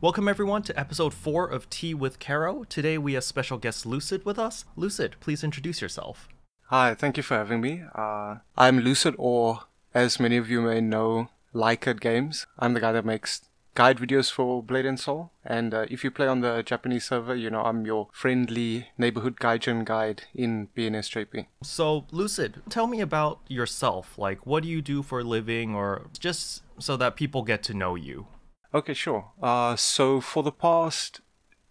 Welcome everyone to episode 4 of Tea with Kero. Today we have special guest Lucid with us. Lucid, please introduce yourself. Hi, thank you for having me. I'm Lucid, or as many of you may know, Likert Games. I'm the guy that makes guide videos for Blade and Soul. And if you play on the Japanese server, you know I'm your friendly neighborhood gaijin guide in BNSJP. So Lucid, tell me about yourself. Like, what do you do for a living, or just so that people get to know you? Okay, sure. So for the past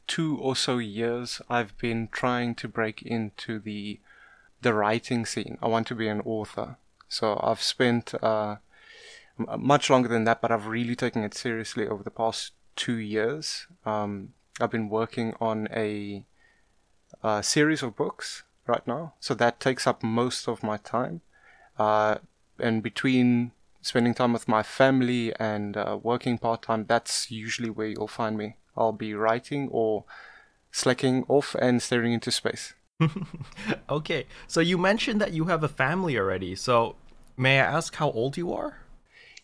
2 or so years, I've been trying to break into the writing scene. I want to be an author. So I've spent much longer than that, but I've really taken it seriously over the past 2 years. I've been working on a series of books right now. So that takes up most of my time. And between spending time with my family and working part-time, that's usually where you'll find me. I'll be writing or slacking off and staring into space. Okay, so you mentioned that you have a family already. So may I ask how old you are?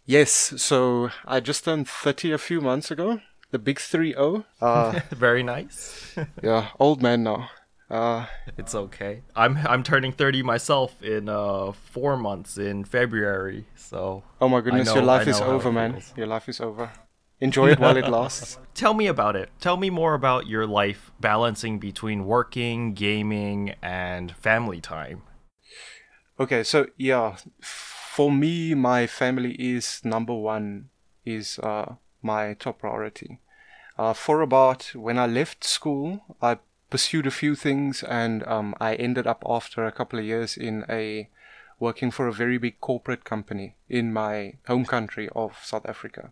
Yes, so I just turned 30 a few months ago. The big 3-0. Very nice. Yeah, old man now. It's okay. I'm turning 30 myself in 4 months in February. So oh my goodness, your life is over, man. Your life is over. Enjoy it while it lasts. Tell me about it. Tell me more about your life balancing between working, gaming, and family time. Okay, so yeah, for me, my family is number one, is my top priority. When I left school, I pursued a few things, and I ended up after a couple of years working for a very big corporate company in my home country of South Africa.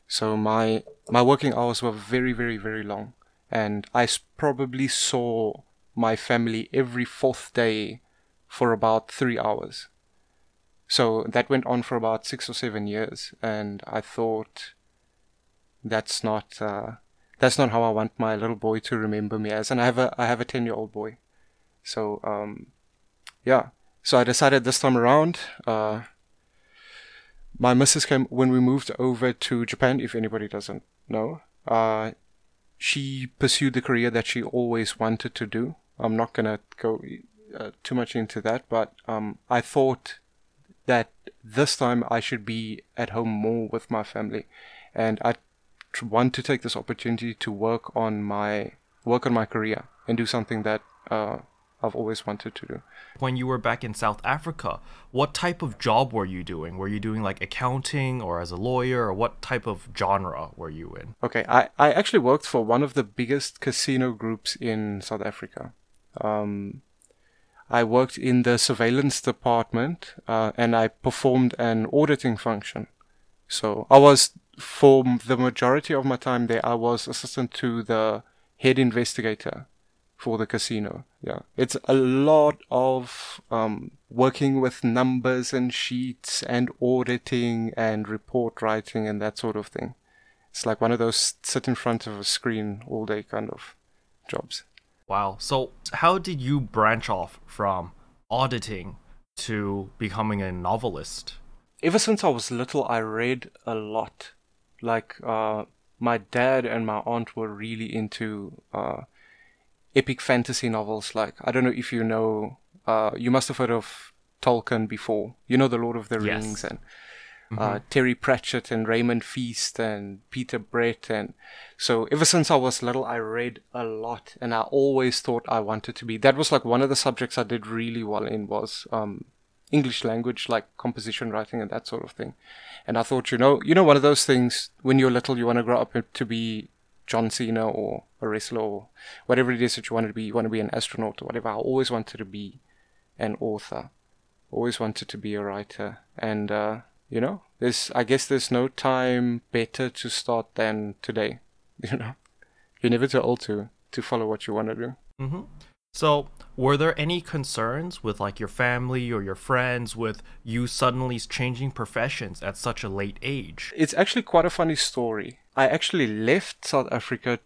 So my working hours were very, very, very long, and I probably saw my family every 4th day for about 3 hours. So that went on for about 6 or 7 years, and I thought that's not how I want my little boy to remember me as. And I have a 10-year-old boy. So yeah. So I decided this time around, my missus came when we moved over to Japan, if anybody doesn't know. She pursued the career that she always wanted to do. I'm not going to go too much into that, but I thought that this time I should be at home more with my family. And I want to take this opportunity to work on my career and do something that I've always wanted to do. When you were back in South Africa, what type of job were you doing? Were you doing like accounting or as a lawyer, or what type of genre were you in? Okay, I actually worked for one of the biggest casino groups in South Africa. I worked in the surveillance department, and I performed an auditing function. So I was, for the majority of my time there, I was assistant to the head investigator for the casino. Yeah, it's a lot of working with numbers and sheets and auditing and report writing and that sort of thing. It's like one of those sit in front of a screen all day kind of jobs. Wow. So how did you branch off from auditing to becoming a novelist? Ever since I was little, I read a lot. Like, my dad and my aunt were really into epic fantasy novels. Like, I don't know if you know, you must have heard of Tolkien before. You know, The Lord of the Rings, and Terry Pratchett and Raymond Feast and Peter Brett. And so ever since I was little, I read a lot, and I always thought I wanted to be. That was like one of the subjects I did really well in was English language, like composition writing and that sort of thing. And I thought, you know, one of those things, when you're little, you want to grow up to be John Cena or a wrestler or whatever it is that you want to be. You want to be an astronaut or whatever. I always wanted to be an author. Always wanted to be a writer. And, you know, I guess there's no time better to start than today. You know, you're never too old to follow what you want to do. Mm-hmm. So were there any concerns with like your family or your friends with you suddenly changing professions at such a late age? It's actually quite a funny story. I actually left South Africa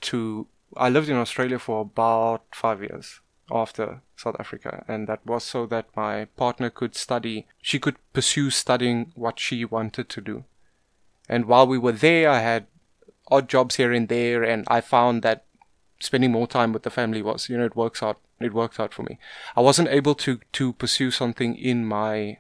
I lived in Australia for about 5 years. after South Africa, and that was so that my partner could study. She could pursue studying what she wanted to do. And while we were there, I had odd jobs here and there, and I found that spending more time with the family was, it works out. It worked out for me. I wasn't able to pursue something in my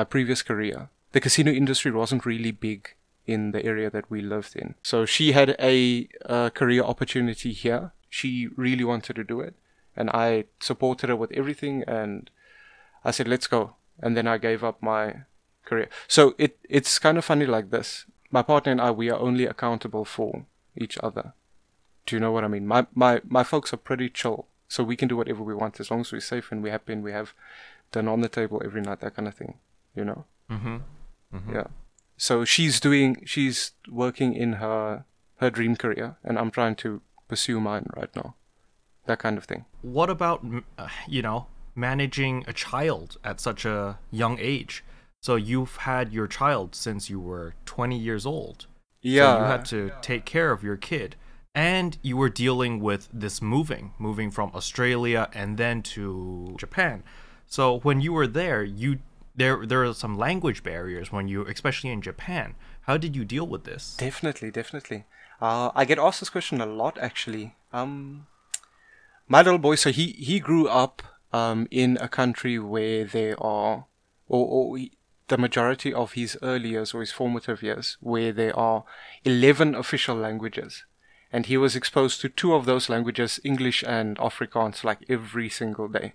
previous career. The casino industry wasn't really big in the area that we lived in. So she had a career opportunity here. She really wanted to do it, and I supported her with everything, and I said, let's go. And then I gave up my career. So it's kind of funny like this. My partner and I, we are only accountable for each other. Do you know what I mean? My folks are pretty chill, so we can do whatever we want as long as we're safe and we're happy and we have dinner on the table every night, that kind of thing, Mm-hmm. Mm-hmm. Yeah. So she's working in her dream career, and I'm trying to pursue mine right now. That kind of thing. What about, managing a child at such a young age? So you've had your child since you were 20 years old. Yeah. So you had to take care of your kid. And you were dealing with this moving from Australia and then to Japan. So when you were there, there are some language barriers especially in Japan. How did you deal with this? Definitely. I get asked this question a lot, actually. My little boy, so he grew up in a country where there are, the majority of his early years or his formative years, where there are 11 official languages. And he was exposed to 2 of those languages, English and Afrikaans, like every single day.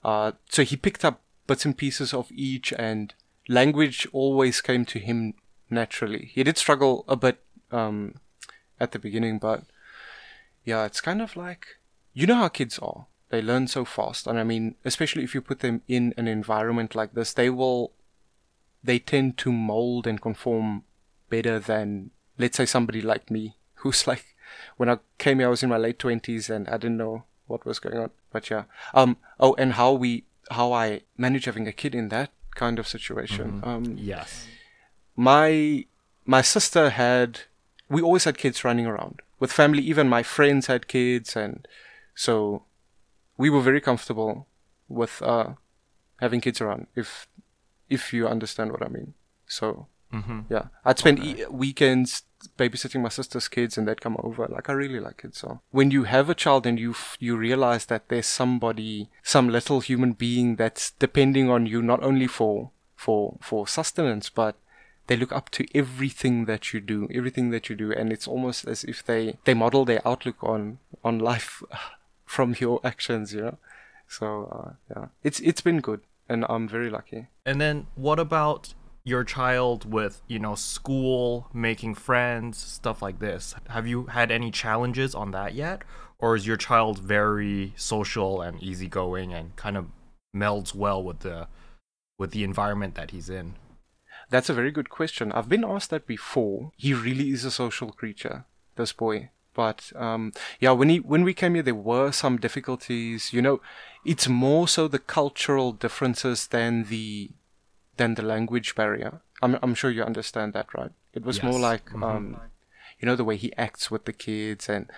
So he picked up bits and pieces of each, and language always came to him naturally. He did struggle a bit at the beginning, but yeah, it's kind of like, you know how kids are. They learn so fast. And I mean, especially if you put them in an environment like this, they tend to mold and conform better than, let's say, somebody like me, who's like, when I came here, I was in my late 20s and I didn't know what was going on. But yeah. And how I manage having a kid in that kind of situation. Mm-hmm. Yes. My sister we always had kids running around with family. Even my friends had kids, and so we were very comfortable with having kids around, if you understand what I mean. So yeah, I'd spend weekends babysitting my sister's kids, and they'd come over. Like, I really like it. So when you have a child and you realize that there's some little human being that's depending on you, not only for sustenance, but they look up to everything that you do, and it's almost as if they model their outlook on life from your actions, So yeah, it's been good, and I'm very lucky. And then what about your child with, school, making friends, stuff like this? Have you had any challenges on that yet? Or is your child very social and easygoing and kind of melds well with the environment that he's in? That's a very good question. I've been asked that before. He really is a social creature, this boy. But yeah, when we came here, there were some difficulties. It's more so the cultural differences than the language barrier. I'm sure you understand that, right? It was more like the way he acts with the kids, and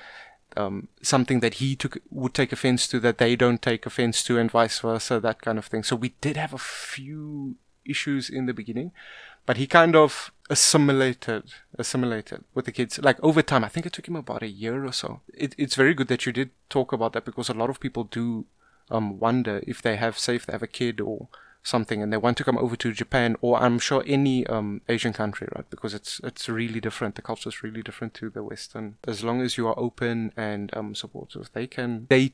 something that he would take offense to that they don't take offense to, and vice versa, that kind of thing. So we did have a few issues in the beginning, but he kind of assimilated with the kids. Like, over time, I think it took him about a year or so. It's very good that you did talk about that, because a lot of people do wonder if they have a kid or something and they want to come over to Japan, or I'm sure any Asian country, right? Because it's really different. The culture is really different to the Western. As long as you are open and supportive, they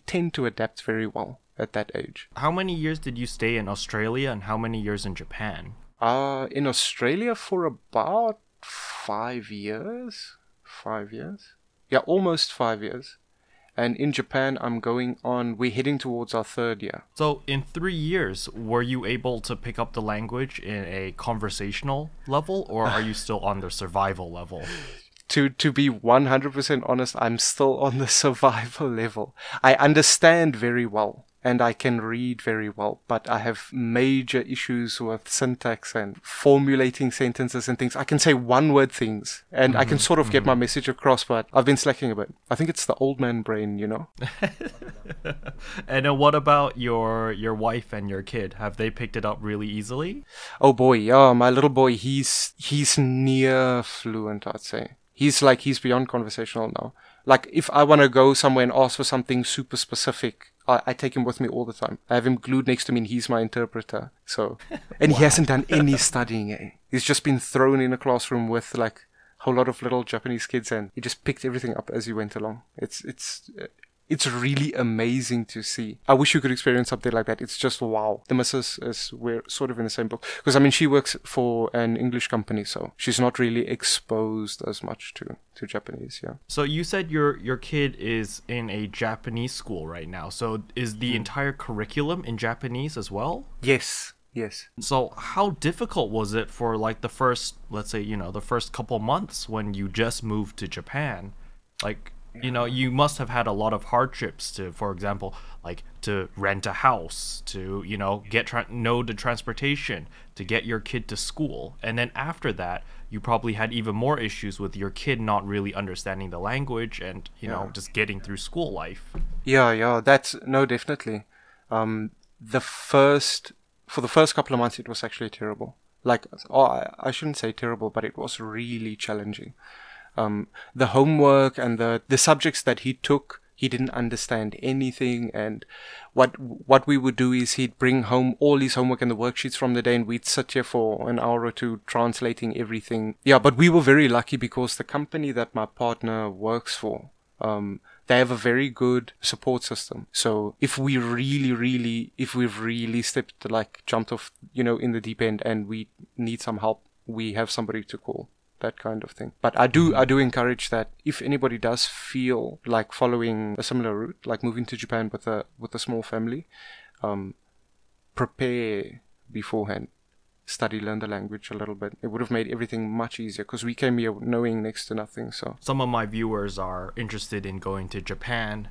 tend to adapt very well at that age. How many years did you stay in Australia, and how many years in Japan? In Australia for about 5 years. 5 years? Yeah, almost 5 years. And in Japan, we're heading towards our 3rd year. So in 3 years, were you able to pick up the language in a conversational level, or are you still on the survival level? To be 100% honest, I'm still on the survival level. I understand very well, and I can read very well, but I have major issues with syntax and formulating sentences and things. I can say one-word things, and I can sort of get my message across, but I've been slacking a bit. I think it's the old man brain, you know? And what about your wife and your kid? Have they picked it up really easily? Oh boy, yeah, my little boy, he's near fluent, I'd say. He's beyond conversational now. Like, if I want to go somewhere and ask for something super specific, I take him with me all the time. I have him glued next to me and he's my interpreter. So, and he hasn't done any studying. He's just been thrown in a classroom with like a whole lot of little Japanese kids, and he just picked everything up as he went along. It's really amazing to see. I wish you could experience something like that. It's just wow. The missus we're sort of in the same boat. Because, I mean, she works for an English company, so she's not really exposed as much to Japanese, yeah. So you said your kid is in a Japanese school right now. So is the entire curriculum in Japanese as well? Yes. Yes. So how difficult was it for like the first, let's say, the first couple months when you just moved to Japan? Like, you must have had a lot of hardships to, for example, like to rent a house, to, know the transportation, to get your kid to school. And then after that, you probably had even more issues with your kid not really understanding the language and, just getting through school life. Yeah, definitely. For the first couple of months, it was actually terrible. Like, I shouldn't say terrible, but it was really challenging. The homework and the subjects that he took, he didn't understand anything. And what we would do is he'd bring home all his homework and the worksheets from the day, and we'd sit here for an hour or two translating everything. Yeah, but we were very lucky because the company that my partner works for, they have a very good support system. So if we really jumped off, in the deep end and we need some help, we have somebody to call. That kind of thing. But I do encourage that if anybody does feel like following a similar route, like moving to Japan with a small family, prepare beforehand. Learn the language a little bit. It would have made everything much easier because we came here knowing next to nothing. So some of my viewers are interested in going to Japan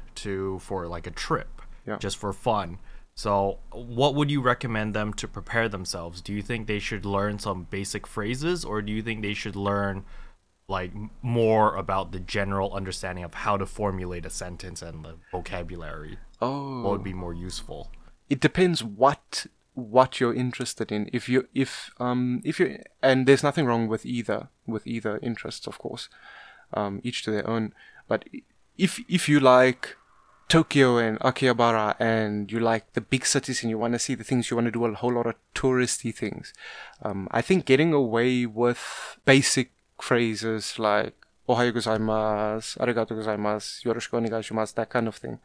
for like a trip, just for fun. So what would you recommend them to prepare themselves? Do you think they should learn some basic phrases, or do you think they should learn like more about the general understanding of how to formulate a sentence and the vocabulary? What would be more useful? It depends what you're interested in. If you and there's nothing wrong with either interests, of course, each to their own. But if you like Tokyo and Akihabara and you like the big cities and you want to see the things, you want to do a whole lot of touristy things, I think getting away with basic phrases like Ohayo gozaimasu, arigato gozaimasu, yoroshiku onegaishimasu, that kind of thing,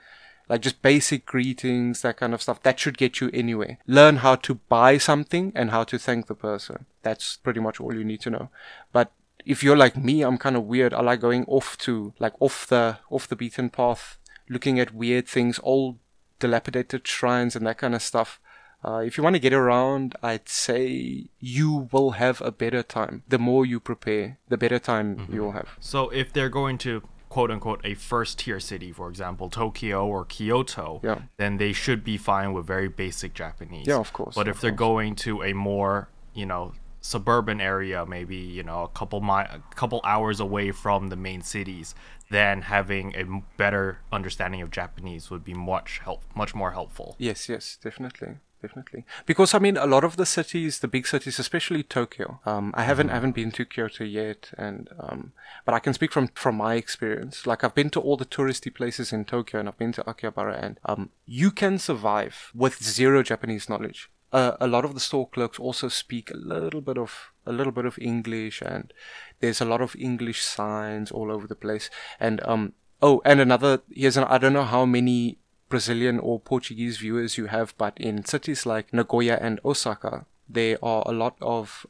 like just basic greetings, that kind of stuff, that should get you anywhere. Learn how to buy something and how to thank the person. That's pretty much all you need to know. But if you're like me, I'm kind of weird. I like going off the beaten path, looking at weird things, old dilapidated shrines and that kind of stuff. If you want to get around, I'd say you will have a better time. The more you prepare, the better time you'll have. So if they're going to, quote unquote, a first tier city, for example, Tokyo or Kyoto, then they should be fine with very basic Japanese. Yeah, of course. But if they're going to a more, suburban area, maybe, a couple hours away from the main cities, then having a better understanding of Japanese would be much more helpful. Yes, definitely. Because I mean, a lot of the cities, the big cities, especially Tokyo, I haven't been to Kyoto yet, and but I can speak from my experience. Like, I've been to all the touristy places in Tokyo, and I've been to Akihabara, and you can survive with zero Japanese knowledge. A lot of the store clerks also speak a little bit of English, and there's a lot of English signs all over the place. And and I don't know how many Brazilian or Portuguese viewers you have, but in cities like Nagoya and Osaka, there are a lot of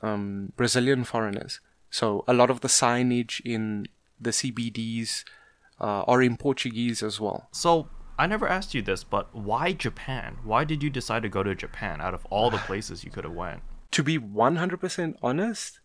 Brazilian foreigners. So a lot of the signage in the CBDs are in Portuguese as well. So I never asked you this, but why Japan? Why did you decide to go to Japan out of all the places you could have went? To be 100% honest,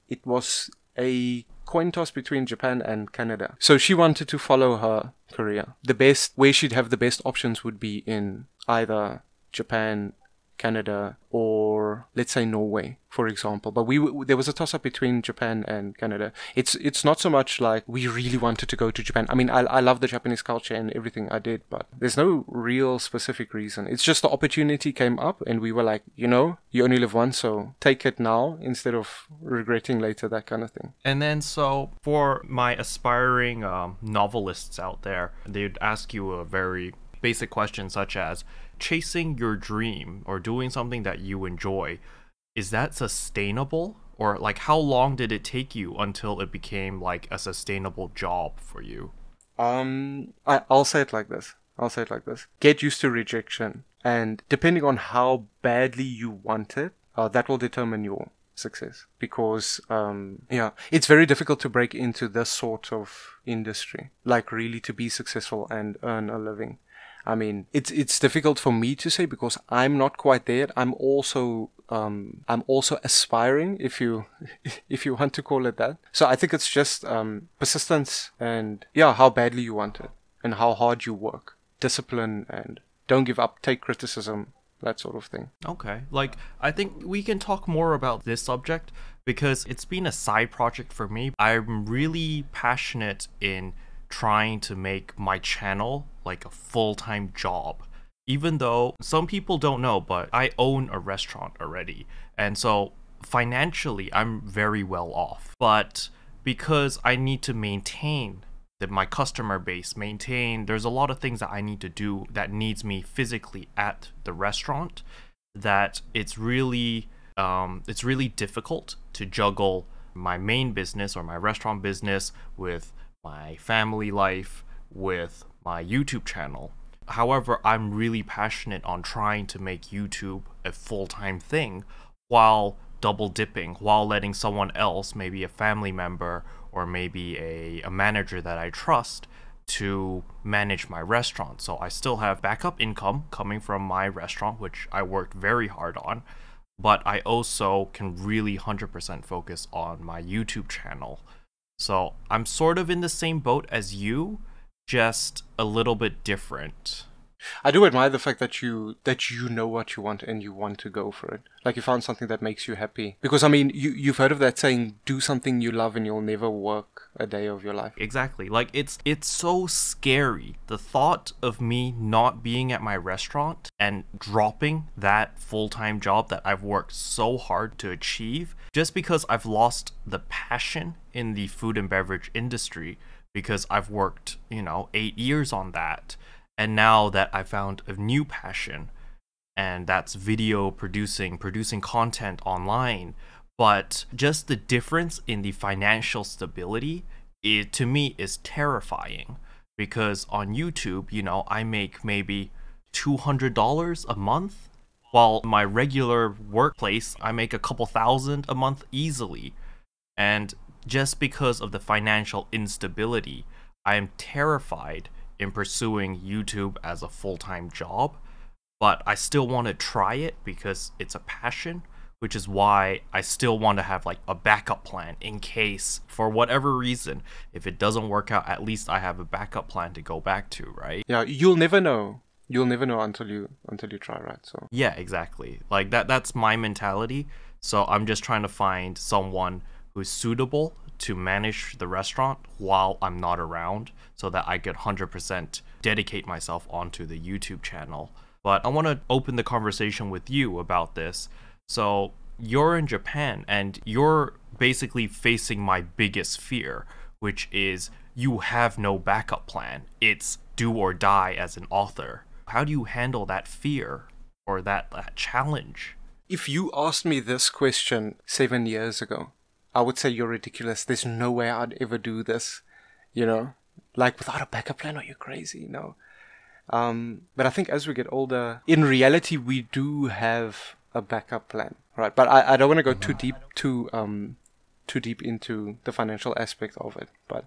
it was a coin toss between Japan and Canada. So she wanted to follow her career. The best where she'd have the best options would be in either Japan, Canada, or let's say Norway, for example. But there was a toss-up between Japan and Canada. It's not so much like we really wanted to go to Japan. I mean, I love the Japanese culture and everything I did, but there's no real specific reason. It's just the opportunity came up and we were like, you only live once, so take it now instead of regretting later, that kind of thing. And then so for my aspiring novelists out there, they'd ask you a very basic question such as, chasing your dream or doing something that you enjoy, is that sustainable? Or like how long did it take you until it became like a sustainable job for you? I'll say it like this. Get used to rejection, and depending on how badly you want it, that will determine your success. Because it's very difficult to break into this sort of industry, like really to be successful and earn a living. I mean, it's difficult for me to say because I'm not quite there. I'm also aspiring, if you want to call it that. So I think it's just persistence and how badly you want it and how hard you work, discipline, and don't give up, take criticism, that sort of thing. Okay, like I think we can talk more about this subject because it's been a side project for me. I'm really passionate in trying to make my channel like a full-time job, even though some people don't know, but I own a restaurant already, and so financially I'm very well off. But because I need to maintain my customer base, there's a lot of things that I need to do that needs me physically at the restaurant, that it's really difficult to juggle my main business or my restaurant business with my family life, with my YouTube channel. However, I'm really passionate on trying to make YouTube a full-time thing while double dipping, while letting someone else, maybe a family member or maybe a manager that I trust, to manage my restaurant. So I still have backup income coming from my restaurant, which I worked very hard on, but I also can really 100% focus on my YouTube channel. So I'm sort of in the same boat as you, just a little bit different. I do admire the fact that you know what you want and you want to go for it. Like you found something that makes you happy. Because I mean, you've heard of that saying, do something you love and you'll never work a day of your life. Exactly. Like it's so scary. The thought of me not being at my restaurant and dropping that full-time job that I've worked so hard to achieve just because I've lost the passion in the food and beverage industry, because I've worked, 8 years on that. And now that I found a new passion, and that's video producing content online, but just the difference in the financial stability, to me is terrifying. Because on YouTube, I make maybe $200 a month, while my regular workplace, I make a couple thousand a month easily. And just because of the financial instability, I am terrified in pursuing YouTube as a full-time job, but I still want to try it because it's a passion, which is why I still want to have like a backup plan in case, for whatever reason, if it doesn't work out, at least I have a backup plan to go back to, right? Yeah, you'll never know. You'll never know until you try, right? So yeah, exactly. Like that's my mentality. So I'm just trying to find someone who's suitable to manage the restaurant while I'm not around, so that I could 100% dedicate myself onto the YouTube channel. But I want to open the conversation with you about this. So you're in Japan and you're basically facing my biggest fear, which is you have no backup plan. It's do or die as an author. How do you handle that fear or that challenge? If you asked me this question 7 years ago, I would say you're ridiculous. There's no way I'd ever do this, like without a backup plan. Are you crazy? No. But I think as we get older, in reality, we do have a backup plan, right? But I don't want to go too deep into the financial aspect of it. But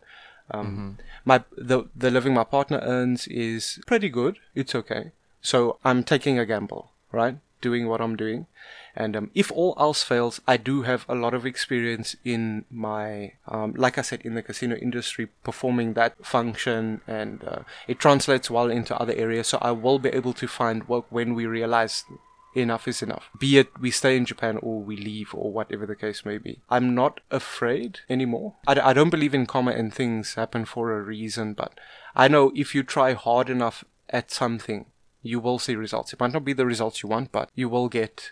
the living my partner earns is pretty good. It's okay. So I'm taking a gamble, right? doing what I'm doing. And if all else fails, I do have a lot of experience in my, like I said, in the casino industry, performing that function, and it translates well into other areas. So I will be able to find work when we realize enough is enough. Be it we stay in Japan or we leave or whatever the case may be. I'm not afraid anymore. I don't believe in karma and things happen for a reason, but I know if you try hard enough at something, you will see results. It might not be the results you want, but you will get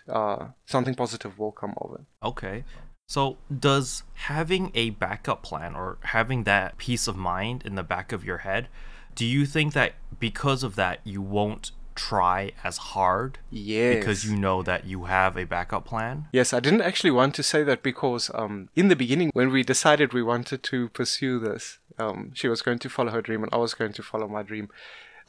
something positive will come of it. Okay. So does having a backup plan or having that peace of mind in the back of your head, do you think that because of that you won't try as hard? Yes. Because you know that you have a backup plan? Yes, I didn't actually want to say that because in the beginning, when we decided we wanted to pursue this, she was going to follow her dream and I was going to follow my dream.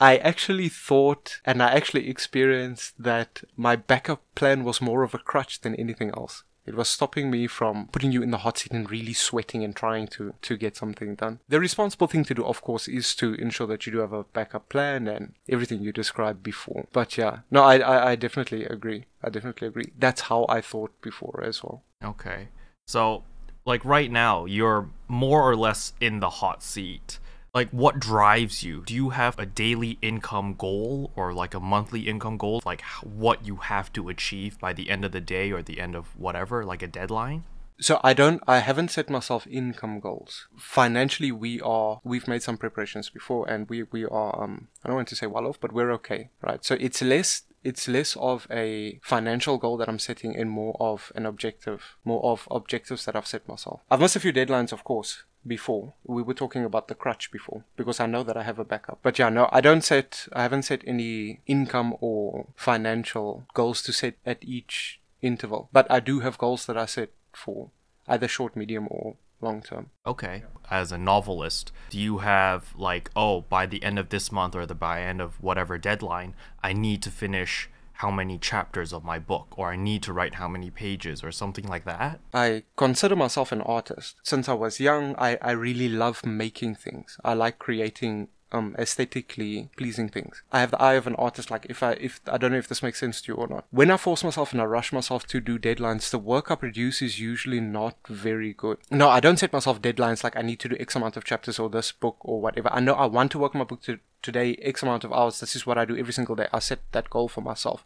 I actually thought, and I actually experienced, that my backup plan was more of a crutch than anything else. It was stopping me from putting you in the hot seat and really sweating and trying to get something done. The responsible thing to do, of course, is to ensure that you do have a backup plan and everything you described before. But yeah, no, I definitely agree. I definitely agree. That's how I thought before as well. Okay. So, like right now, you're more or less in the hot seat. Like, what drives you? Do you have a daily income goal or like a monthly income goal? Like what you have to achieve by the end of the day or the end of whatever, like a deadline? So I haven't set myself income goals. Financially, we've made some preparations before and we are, I don't want to say well off, but we're okay, right? So it's less of a financial goal that I'm setting and more of objectives that I've set myself. I've missed a few deadlines, of course. Before we were talking about the crutch before, because I know that I have a backup. But yeah, no, I haven't set any income or financial goals to set at each interval. But I do have goals that I set for either short, medium, or long term. Okay. As a novelist, do you have like, oh, by the end of this month or by end of whatever deadline, I need to finish how many chapters of my book, or I need to write how many pages or something like that? I consider myself an artist. Since I was young, I really love making things. I like creating aesthetically pleasing things. I have the eye of an artist. Like if I don't know if this makes sense to you or not. When I force myself and I rush myself to do deadlines, the work I produce is usually not very good. No, I don't set myself deadlines like I need to do X amount of chapters or this book or whatever. I know I want to work on my book today X amount of hours. This is what I do every single day. I set that goal for myself.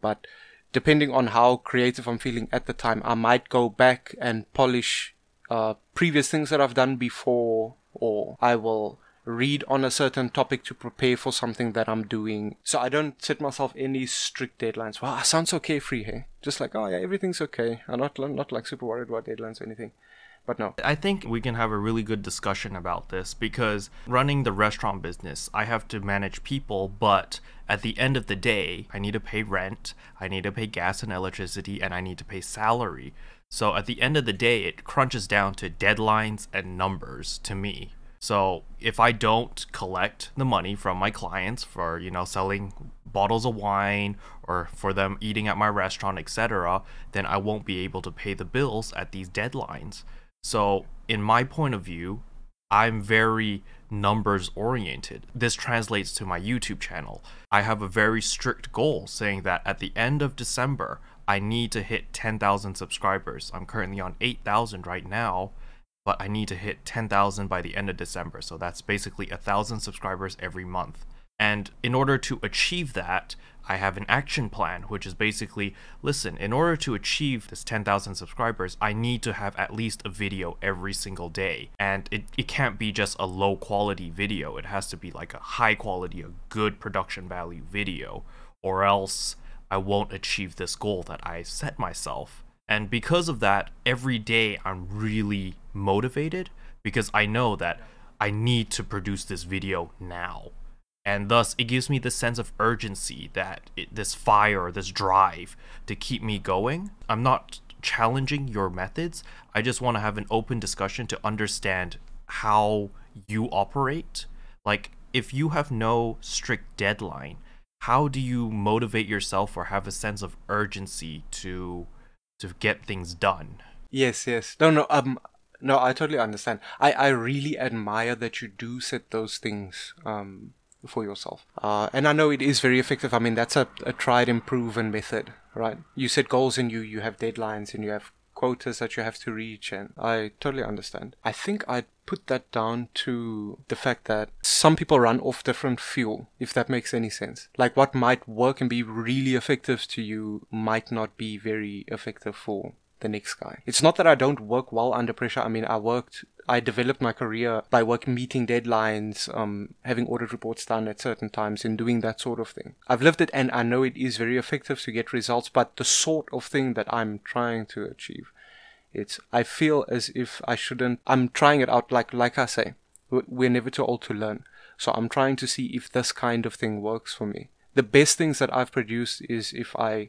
But depending on how creative I'm feeling at the time, I might go back and polish previous things that I've done before, or I will read on a certain topic to prepare for something that I'm doing. So I don't set myself any strict deadlines. Wow, I sound so carefree here. Just like, oh yeah, everything's okay. I'm not like super worried about deadlines or anything. But no. I think we can have a really good discussion about this because running the restaurant business, I have to manage people, but at the end of the day, I need to pay rent, I need to pay gas and electricity, and I need to pay salary. So at the end of the day, it crunches down to deadlines and numbers to me. So if I don't collect the money from my clients for, selling bottles of wine or for them eating at my restaurant, etc., then I won't be able to pay the bills at these deadlines. So in my point of view, I'm very numbers oriented. This translates to my YouTube channel. I have a very strict goal saying that at the end of December, I need to hit 10,000 subscribers. I'm currently on 8,000 right now, but I need to hit 10,000 by the end of December. So that's basically 1,000 subscribers every month. And in order to achieve that, I have an action plan, which is basically, listen, in order to achieve this 10,000 subscribers, I need to have at least a video every single day. And it can't be just a low quality video. It has to be like a high quality, a good production value video, or else I won't achieve this goal that I set myself. And because of that, every day I'm really motivated because I know that I need to produce this video now. And thus, it gives me this sense of urgency, this fire, this drive to keep me going. I'm not challenging your methods. I just want to have an open discussion to understand how you operate. Like, if you have no strict deadline, how do you motivate yourself or have a sense of urgency to get things done? Yes. No, I totally understand. I really admire that you do set those things for yourself. And I know it is very effective. I mean, that's a tried and proven method, right? You set goals and you have deadlines and you have quotas that you have to reach, and I totally understand. I think I'd put that down to the fact that some people run off different fuel, if that makes any sense. Like what might work and be really effective to you might not be very effective for the next guy. It's not that I don't work well under pressure. I mean, I developed my career by meeting deadlines, having audit reports done at certain times and doing that sort of thing. I've lived it and I know it is very effective to get results, but the sort of thing that I'm trying to achieve, I feel as if I'm trying it out, like I say, we're never too old to learn. So I'm trying to see if this kind of thing works for me. The best things that I've produced is if I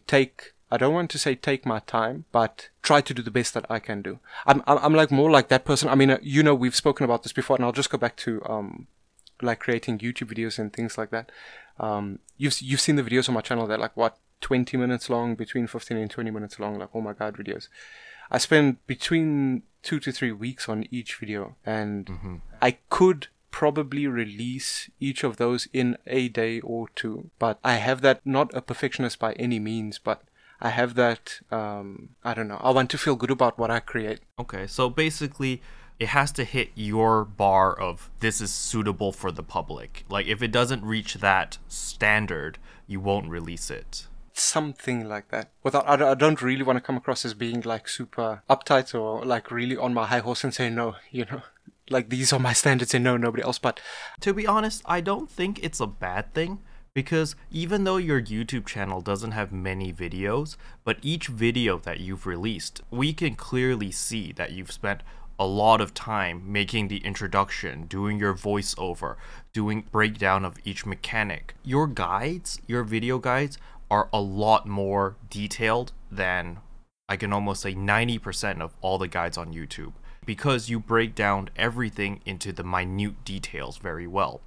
don't want to say take my time, but try to do the best that I can do. I'm like more like that person. I mean, we've spoken about this before, and I'll just go back to like creating YouTube videos and things like that. You've seen the videos on my channel. They're like 20 minutes long, between 15 and 20 minutes long. Like, oh my god, videos. I spend between 2 to 3 weeks on each video, and I could probably release each of those in a day or two. But I have that, not a perfectionist by any means, but I have that, I don't know, I want to feel good about what I create. Okay, so basically, it has to hit your bar of this is suitable for the public. Like, if it doesn't reach that standard, you won't release it. Something like that. I don't really want to come across as being like super uptight or like really on my high horse and say no, like these are my standards and no, nobody else. But to be honest, I don't think it's a bad thing. Because even though your YouTube channel doesn't have many videos, but each video that you've released, we can clearly see that you've spent a lot of time making the introduction, doing your voiceover, doing breakdown of each mechanic. Your video guides are a lot more detailed than, I can almost say, 90% of all the guides on YouTube, because you break down everything into the minute details very well.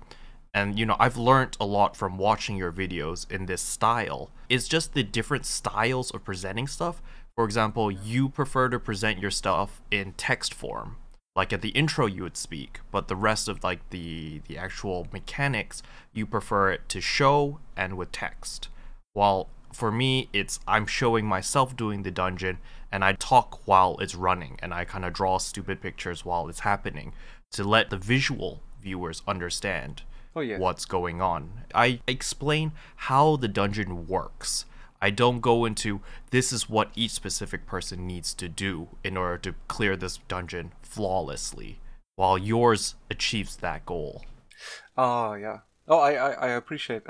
And, I've learned a lot from watching your videos in this style. It's just the different styles of presenting stuff. For example, you prefer to present your stuff in text form. Like at the intro you would speak, but the rest of like the actual mechanics, you prefer it to show and with text. While for me, I'm showing myself doing the dungeon and I talk while it's running and I kind of draw stupid pictures while it's happening to let the visual viewers understand what's going on. I explain how the dungeon works. I don't go into this is what each specific person needs to do in order to clear this dungeon flawlessly, while yours achieves that goal. Oh yeah. Oh, I appreciate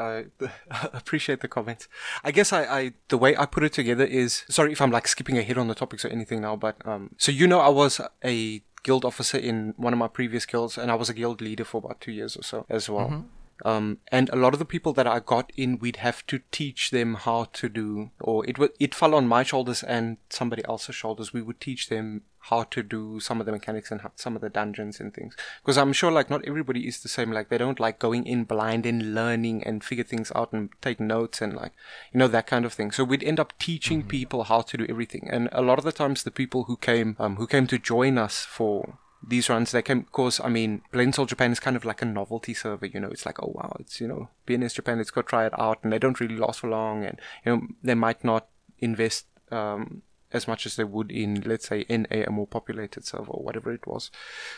appreciate the comments. I guess the way I put it together is, sorry if I'm like skipping ahead on the topics or anything now, but so I was a guild officer in one of my previous guilds, and I was a guild leader for about 2 years or so as well. And a lot of the people that I got in, we'd have to teach them how to do, or it fell on my shoulders and somebody else's shoulders. We would teach them how to do some of the mechanics and some of the dungeons and things. Because I'm sure like not everybody is the same. Like they don't like going in blind and learning and figure things out and take notes and like, that kind of thing. So we'd end up teaching people how to do everything. And a lot of the times the people who came to join us for these runs, they came, because, Blend Soul Japan is kind of like a novelty server, it's like, oh wow, it's, BNS Japan, let's go try it out, and they don't really last for long, and, they might not invest, as much as they would in, let's say, in a more populated server or whatever it was.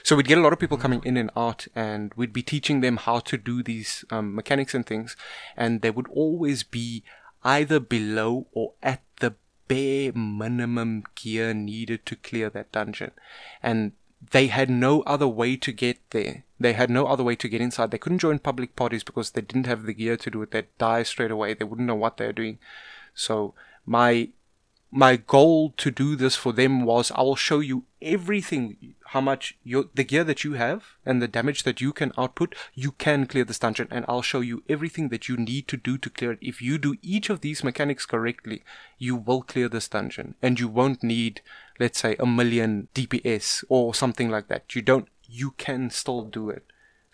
So we'd get a lot of people coming in and out, and we'd be teaching them how to do these, mechanics and things, and they would always be either below or at the bare minimum gear needed to clear that dungeon. And they had no other way to get there. They had no other way to get inside. They couldn't join public parties because they didn't have the gear to do it. They'd die straight away. They wouldn't know what they're doing. So my goal to do this for them was, I will show you everything, how much the gear that you have and the damage that you can output, you can clear this dungeon, and I'll show you everything that you need to do to clear it. If you do each of these mechanics correctly, you will clear this dungeon, and you won't need, let's say, 1 million DPS or something like that. You can still do it.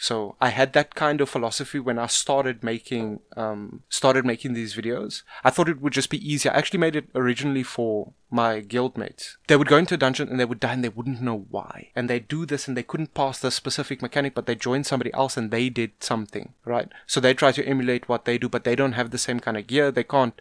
So I had that kind of philosophy when I started making these videos. I thought it would just be easier. I actually made it originally for my guildmates. They would go into a dungeon and they would die and they wouldn't know why. And they do this and they couldn't pass this specific mechanic, but they joined somebody else and they did something, right? So they try to emulate what they do, but they don't have the same kind of gear. They can't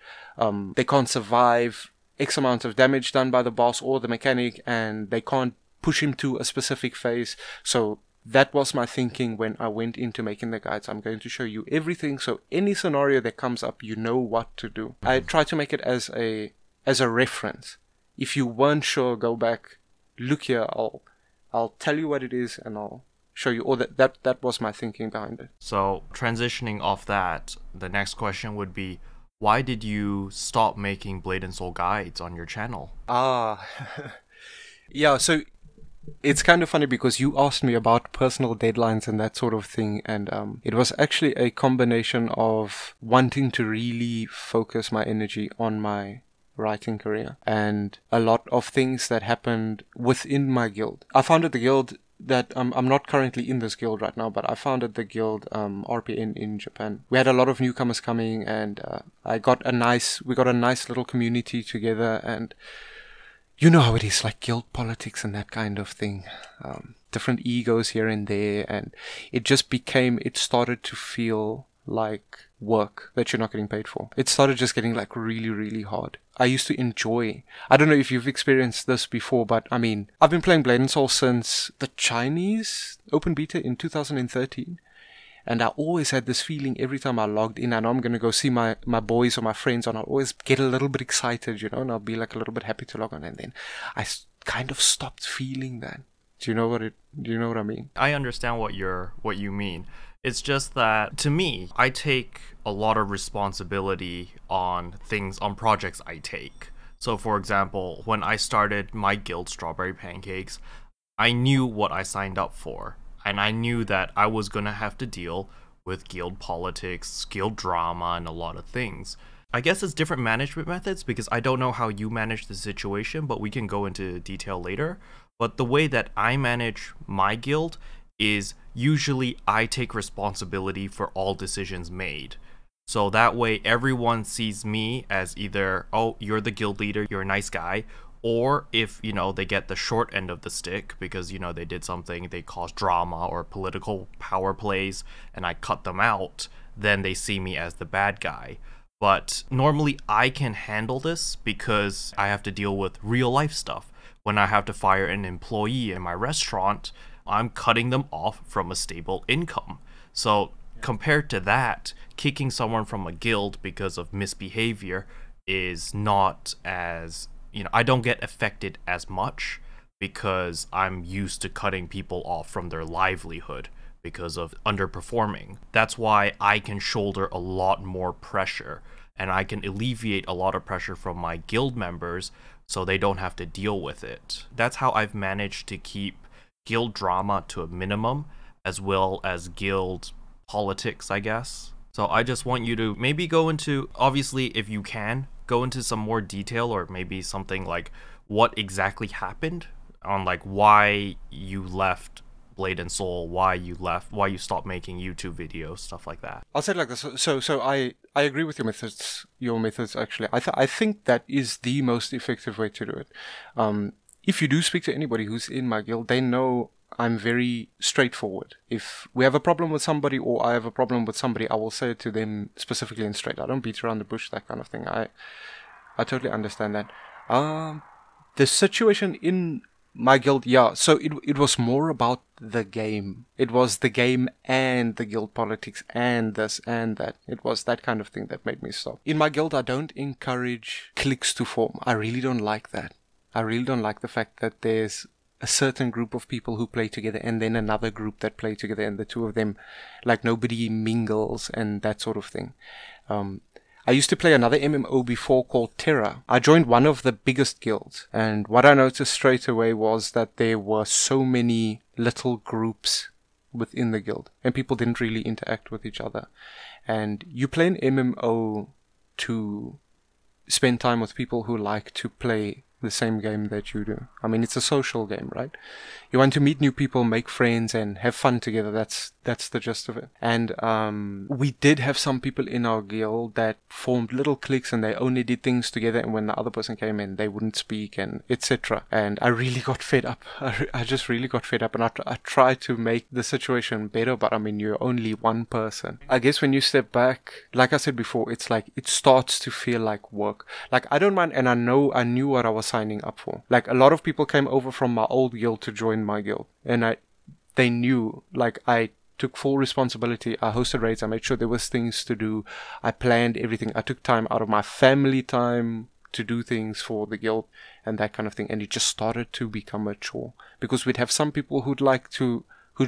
survive X amount of damage done by the boss or the mechanic, and they can't push him to a specific phase. So that was my thinking when I went into making the guides. I'm going to show you everything, so any scenario that comes up, you know what to do. I try to make it as a reference. If you weren't sure, go back, look here. I'll tell you what it is, and I'll show you all that was my thinking behind it. So transitioning off that, the next question would be, why did you stop making Blade and Soul guides on your channel? Yeah, so it's kind of funny because you asked me about personal deadlines and that sort of thing, and it was actually a combination of wanting to really focus my energy on my writing career and a lot of things that happened within my guild. I founded the guild that I'm not currently in this guild right now, but I founded the guild RPN in Japan. We had a lot of newcomers coming, and we got a nice little community together, and you know how it is, like guild politics and that kind of thing. Different egos here and there, and it started to feel like work that you're not getting paid for. It started just getting like really, really hard. I used to enjoy, I don't know if you've experienced this before, but I mean, I've been playing Blade and Soul since the Chinese open beta in 2013. And I always had this feeling every time I logged in, and I'm going to go see my boys or my friends, and I'll always get a little bit excited, you know, and I'll be like a little bit happy to log on. And then I kind of stopped feeling that. Do you know what I mean? I understand what you mean. It's just that, to me, I take a lot of responsibility on projects I take. So for example, when I started my guild, Strawberry Pancakes, I knew what I signed up for. And I knew that I was going to have to deal with guild politics, guild drama, and a lot of things. I guess it's different management methods because I don't know how you manage the situation, but we can go into detail later. But the way that I manage my guild is usually I take responsibility for all decisions made. So that way everyone sees me as either, oh, you're the guild leader, you're a nice guy, or if, you know, they get the short end of the stick because, you know, they did something, they caused drama or political power plays, and I cut them out, then they see me as the bad guy. But normally I can handle this because I have to deal with real life stuff. When I have to fire an employee in my restaurant, I'm cutting them off from a stable income. So compared to that, kicking someone from a guild because of misbehavior is not as, you know, I don't get affected as much because I'm used to cutting people off from their livelihood because of underperforming. That's why I can shoulder a lot more pressure, and I can alleviate a lot of pressure from my guild members so they don't have to deal with it. That's how I've managed to keep guild drama to a minimum, as well as guild politics, I guess. So I just want you to maybe go into, obviously if you can, go into some more detail, or maybe something like what exactly happened on like why you left Blade and Soul, why you stopped making YouTube videos, stuff like that. I'll say it like this. So I agree with your methods actually. I think that is the most effective way to do it. If you do speak to anybody who's in my guild, they know I'm very straightforward. If we have a problem with somebody or I have a problem with somebody, I will say it to them specifically and straight. I don't beat around the bush, that kind of thing. I totally understand that. The situation in my guild, yeah, so it was more about the game. It was the game and the guild politics and this and that. It was that kind of thing that made me stop. In my guild, I don't encourage cliques to form. I really don't like that. I really don't like the fact that there's a certain group of people who play together and then another group that play together, and the two of them, like, nobody mingles and that sort of thing. I used to play another MMO before called Terra. I joined one of the biggest guilds, and what I noticed straight away was that there were so many little groups within the guild, and people didn't really interact with each other. And you play an MMO to spend time with people who like to play the same game that you do. I mean, it's a social game, right? You want to meet new people, make friends, and have fun together. That's the gist of it. And we did have some people in our guild that formed little cliques, and they only did things together. And when the other person came in, they wouldn't speak, and etc. And I really got fed up. I just really got fed up, and I tried to make the situation better. But I mean, you're only one person. I guess when you step back, like I said before, it's like it starts to feel like work. Like I don't mind, and I knew what I was signing up for. Like a lot of people came over from my old guild to join my guild, and they knew, like, I took full responsibility. I hosted raids. I made sure there was things to do. I planned everything. I took time out of my family time to do things for the guild and that kind of thing. And it just started to become a chore, because we'd have some people who'd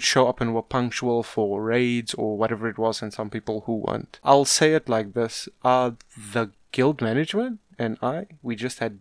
show up and were punctual for raids or whatever it was, and some people who weren't. I'll say it like this: the guild management and we just had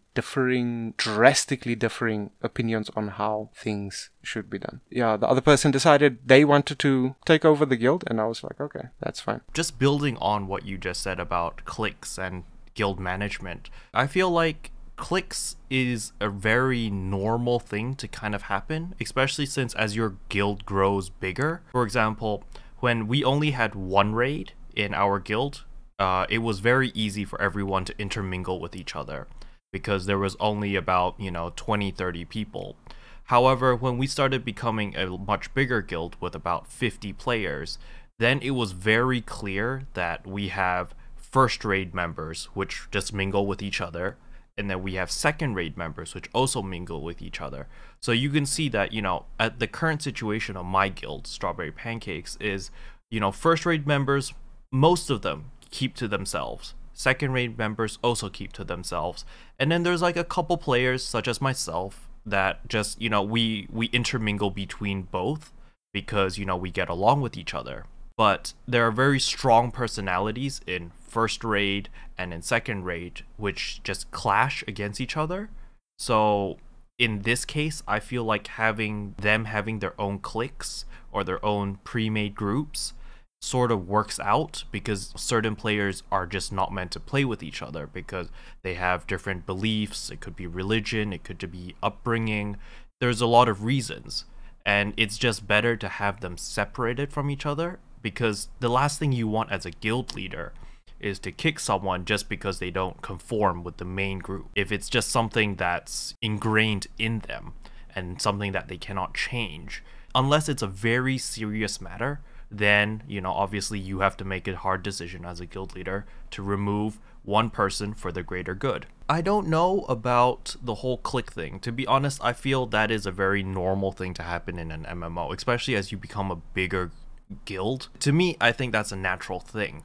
drastically differing opinions on how things should be done. Yeah, the other person decided they wanted to take over the guild, and I was like, okay, that's fine. Just building on what you just said about cliques and guild management, I feel like cliques is a very normal thing to kind of happen, especially since as your guild grows bigger. For example, when we only had one raid in our guild, it was very easy for everyone to intermingle with each other because there was only about 20-30 people. However, when we started becoming a much bigger guild with about 50 players, then it was very clear that we have first raid members which just mingle with each other, and then we have second raid members which also mingle with each other. So you can see that, at the current situation of my guild, Strawberry Pancakes, is, first raid members, most of them keep to themselves. Second raid members also keep to themselves. And then there's like a couple players, such as myself, that just, we intermingle between both because, we get along with each other. But there are very strong personalities in first raid and in second raid which just clash against each other. So in this case, I feel like having their own cliques or their own pre-made groups sort of works out, because certain players are just not meant to play with each other because they have different beliefs. It could be religion, it could be upbringing. There's a lot of reasons, and it's just better to have them separated from each other, because the last thing you want as a guild leader is to kick someone just because they don't conform with the main group. If it's just something that's ingrained in them and something that they cannot change, unless it's a very serious matter, then, obviously you have to make a hard decision as a guild leader to remove one person for the greater good. I don't know about the whole clique thing. To be honest, I feel that is a very normal thing to happen in an MMO, especially as you become a bigger guild. To me, I think that's a natural thing.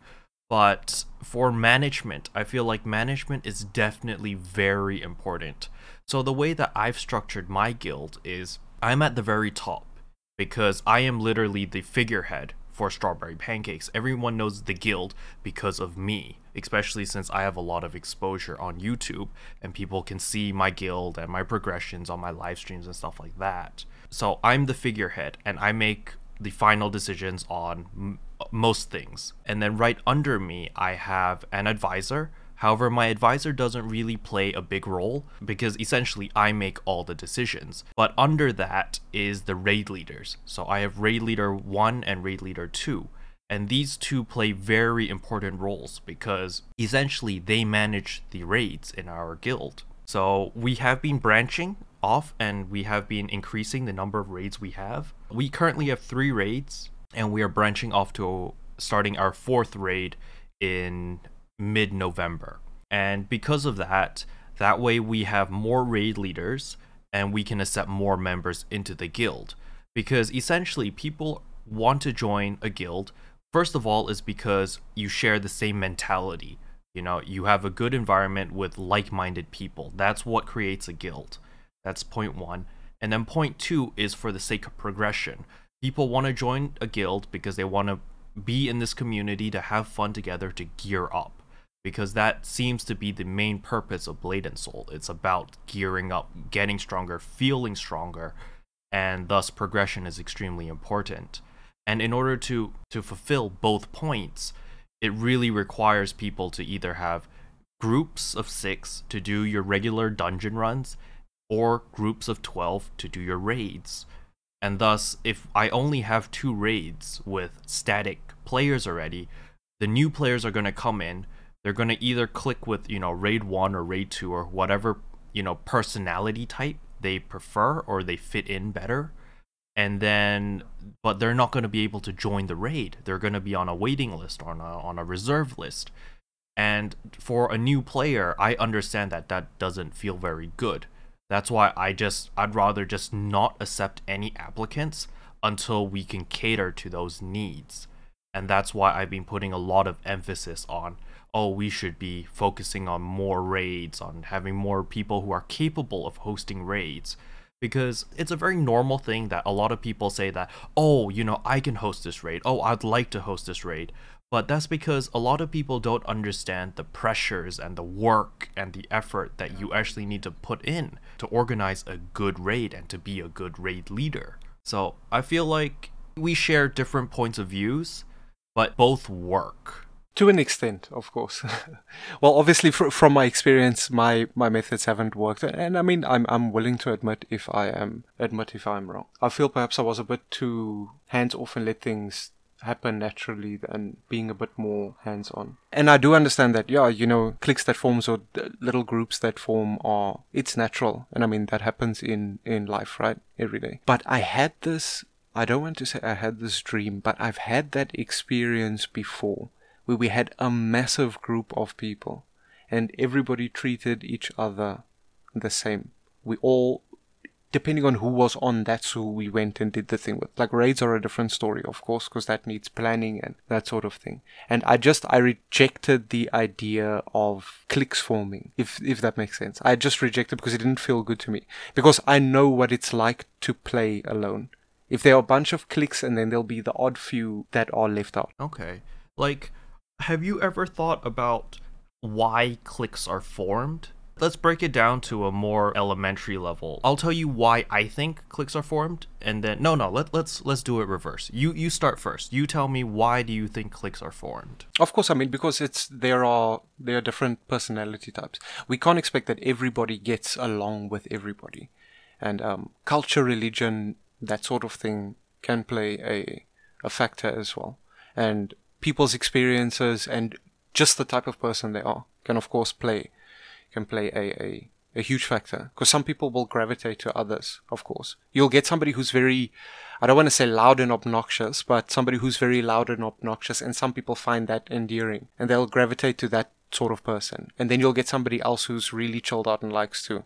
But for management, I feel like management is definitely very important. So the way that I've structured my guild is I'm at the very top, because I am literally the figurehead for Strawberry Pancakes. Everyone knows the guild because of me, especially since I have a lot of exposure on YouTube and people can see my guild and my progressions on my live streams and stuff like that. So I'm the figurehead and I make the final decisions on most things. And then right under me, I have an advisor. However, my advisor doesn't really play a big role because essentially I make all the decisions. But under that is the raid leaders. So I have raid leader 1 and raid leader 2. And these two play very important roles because essentially they manage the raids in our guild. So we have been branching off and we have been increasing the number of raids we have. We currently have 3 raids and we are branching off to starting our 4th raid in mid-November. And because of that way we have more raid leaders and we can accept more members into the guild. Because essentially people want to join a guild, first of all, is because you share the same mentality. You have a good environment with like-minded people. That's what creates a guild. That's point 1. And then point 2 is for the sake of progression. People want to join a guild because they want to be in this community to have fun together, to gear up. Because that seems to be the main purpose of Blade and Soul. It's about gearing up, getting stronger, feeling stronger, and thus progression is extremely important. And in order to fulfill both points, it really requires people to either have groups of 6 to do your regular dungeon runs, or groups of 12 to do your raids. And thus, if I only have 2 raids with static players already, the new players are going to come in. They're going to either click with, raid 1 or raid 2 or whatever, personality type they prefer or they fit in better. And then, but they're not going to be able to join the raid. They're going to be on a waiting list, on a reserve list. And for a new player, I understand that that doesn't feel very good. That's why I'd rather just not accept any applicants until we can cater to those needs. And that's why I've been putting a lot of emphasis on, we should be focusing on more raids, on having more people who are capable of hosting raids. Because it's a very normal thing that a lot of people say that, I can host this raid. I'd like to host this raid. But that's because a lot of people don't understand the pressures and the work and the effort that you actually need to put in to organize a good raid and to be a good raid leader. So I feel like we share different points of views, but both work. To an extent, of course. Well, obviously, from my experience, my methods haven't worked, and I mean, I'm willing to admit if I'm wrong. I feel perhaps I was a bit too hands off and let things happen naturally than being a bit more hands-on. And I do understand that, cliques that forms or little groups that form it's natural. And I mean, that happens in life, right? Every day. But I don't want to say I had this dream, but I've had that experience before where we had a massive group of people and everybody treated each other the same. We all, depending on who was on, that's who we went and did the thing with. Like, raids are a different story, of course, because that needs planning and that sort of thing. And I rejected the idea of cliques forming, if that makes sense. I just rejected because it didn't feel good to me. Because I know what it's like to play alone. If there are a bunch of cliques and then there'll be the odd few that are left out. Okay. Like, have you ever thought about why cliques are formed? Let's break it down to a more elementary level. I'll tell you why I think cliques are formed, and then let's do it reverse. You start first. You tell me, why do you think cliques are formed? Of course, I mean, because there are different personality types. We can't expect that everybody gets along with everybody, and culture, religion, that sort of thing can play a factor as well, and people's experiences and just the type of person they are can of course play a huge factor, because some people will gravitate to others. Of course, you'll get somebody who's very, I don't want to say loud and obnoxious, but somebody who's very loud and obnoxious, and some people find that endearing and they'll gravitate to that sort of person. And then you'll get somebody else who's really chilled out and likes to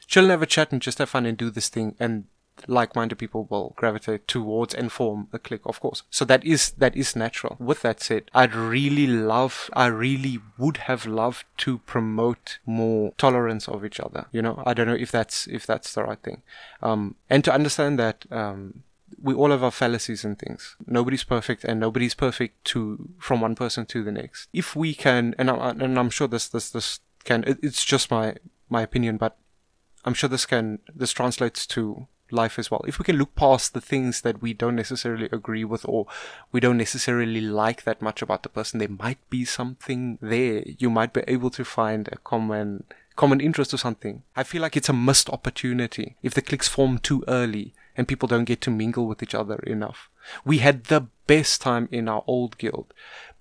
chill and have a chat and just have fun and do this thing, and like-minded people will gravitate towards and form a clique, of course. So that is natural. With that said, I really would have loved to promote more tolerance of each other. I don't know if that's the right thing. And to understand that we all have our fallacies and things. Nobody's perfect, and nobody's perfect from one person to the next. If we can, and I'm sure this can, it's just my opinion, but I'm sure this translates to life as well. If we can look past the things that we don't necessarily agree with or we don't necessarily like that much about the person, there might be something there. You might be able to find a common interest or something. I feel like it's a missed opportunity if the cliques form too early and people don't get to mingle with each other enough. We had the best time in our old guild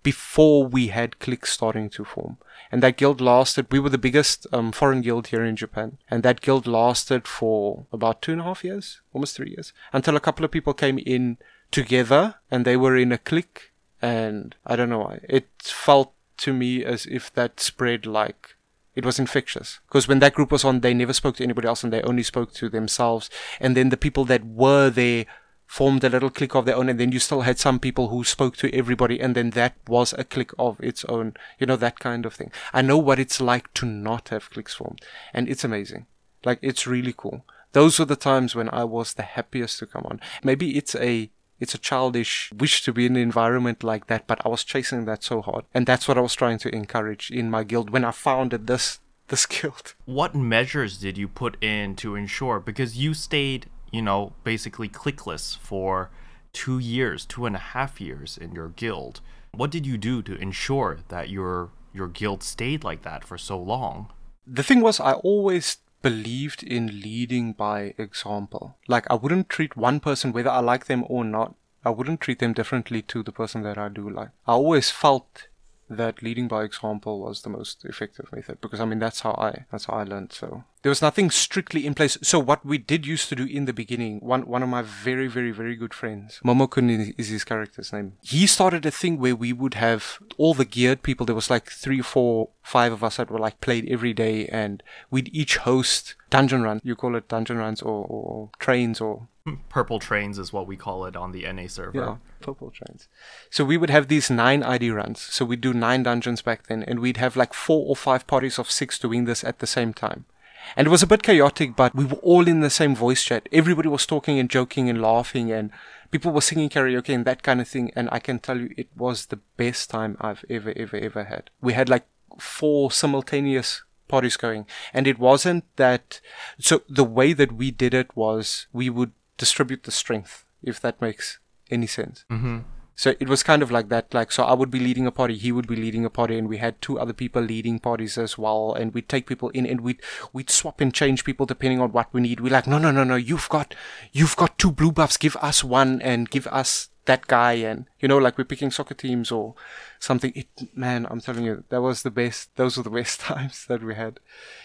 before we had cliques starting to form. And that guild lasted, we were the biggest foreign guild here in Japan. And that guild lasted for about 2.5 years, almost 3 years, until a couple of people came in together and they were in a clique. And I don't know why. It felt to me as if that spread like it was infectious. Because when that group was on, they never spoke to anybody else and they only spoke to themselves. And then the people that were there formed a little clique of their own, and then you still had some people who spoke to everybody, and then that was a clique of its own, that kind of thing. I know what it's like to not have cliques formed, and it's amazing. Like, it's really cool. Those were the times when I was the happiest to come on. Maybe it's a childish wish to be in an environment like that, but I was chasing that so hard, and that's what I was trying to encourage in my guild when I founded this guild. What measures did you put in to ensure, because you stayed basically cliqueless for 2.5 years in your guild. What did you do to ensure that your your guild stayed like that for so long? The thing was, I always believed in leading by example. Like, I wouldn't treat one person, whether I like them or not, I wouldn't treat them differently to the person that I do like. I always felt that leading by example was the most effective method, because I mean that's how I learned. So there was nothing strictly in place. So what we did used to do in the beginning, one of my very, very, very good friends, Momokun is his character's name, he started a thing where we would have all the geared people. There was like 3, 4, 5 of us that were like played every day, and we'd each host dungeon runs. You call it dungeon runs or trains, or Purple trains is what we call it on the NA server. yeah, purple trains. So we would have these 9 ID runs. So we'd do 9 dungeons back then, and we'd have like 4 or 5 parties of 6 doing this at the same time. And it was a bit chaotic, but we were all in the same voice chat. Everybody was talking and joking and laughing, and people were singing karaoke and that kind of thing. And I can tell you, it was the best time I've ever had. We had like 4 simultaneous parties going, and it wasn't that. So the way that we did it was we would distribute the strength, if that makes any sense. Mm-hmm. So it was kind of like that. Like, so I would be leading a party, he would be leading a party, and we had 2 other people leading parties as well. And we'd take people in, and we'd swap and change people depending on what we need. We're like, no, you've got 2 blue buffs, give us 1, and give us that guy. And you know, like we're picking soccer teams or something. Man, I'm telling you, that was the best. Those were the best times that we had.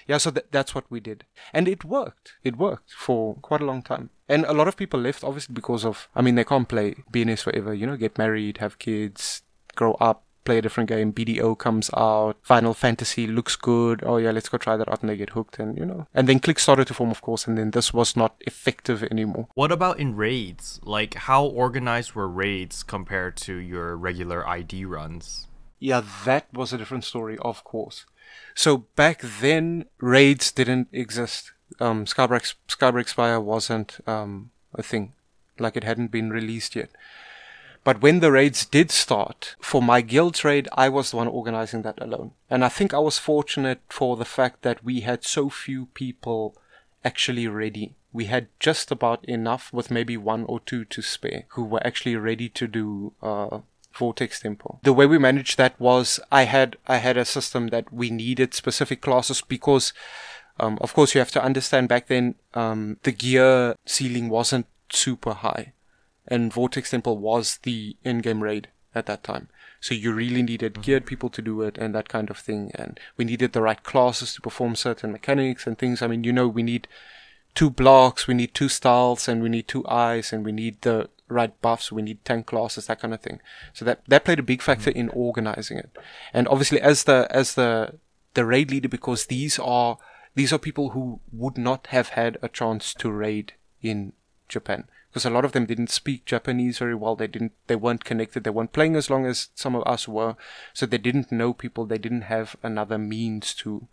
Yeah, so that's what we did, and it worked. It worked for quite a long time. And a lot of people left, obviously, because of, I mean, they can't play BNS forever, you know, get married, have kids, grow up, play a different game, BDO comes out, Final Fantasy looks good, oh yeah, let's go try that out, and they get hooked, and you know. And then Click started to form, of course, and then this was not effective anymore. What about in raids? Like, how organized were raids compared to your regular ID runs? Yeah, that was a different story, of course. So back then, raids didn't exist. Skybreak Spire wasn't a thing. Like, it hadn't been released yet. But when the raids did start, for my guild's raid, I was the one organizing that alone. And I think I was fortunate for the fact that we had so few people actually ready. We had just about enough, with maybe 1 or 2 to spare, who were actually ready to do Vortex Temple. The way we managed that was I had a system that we needed specific classes, because of course you have to understand, back then the gear ceiling wasn't super high, and Vortex Temple was the in-game raid at that time. So you really needed geared people to do it and that kind of thing, and we needed the right classes to perform certain mechanics and things. I mean, you know, we need 2 blocks, we need 2 styles, and we need 2 eyes, and we need the right buffs, we need tank classes, that kind of thing. So that played a big factor in organizing it. And obviously as the raid leader, because these are people who would not have had a chance to raid in Japan, because a lot of them didn't speak Japanese very well. They weren't connected. They weren't playing as long as some of us were. So they didn't know people. They didn't have another means to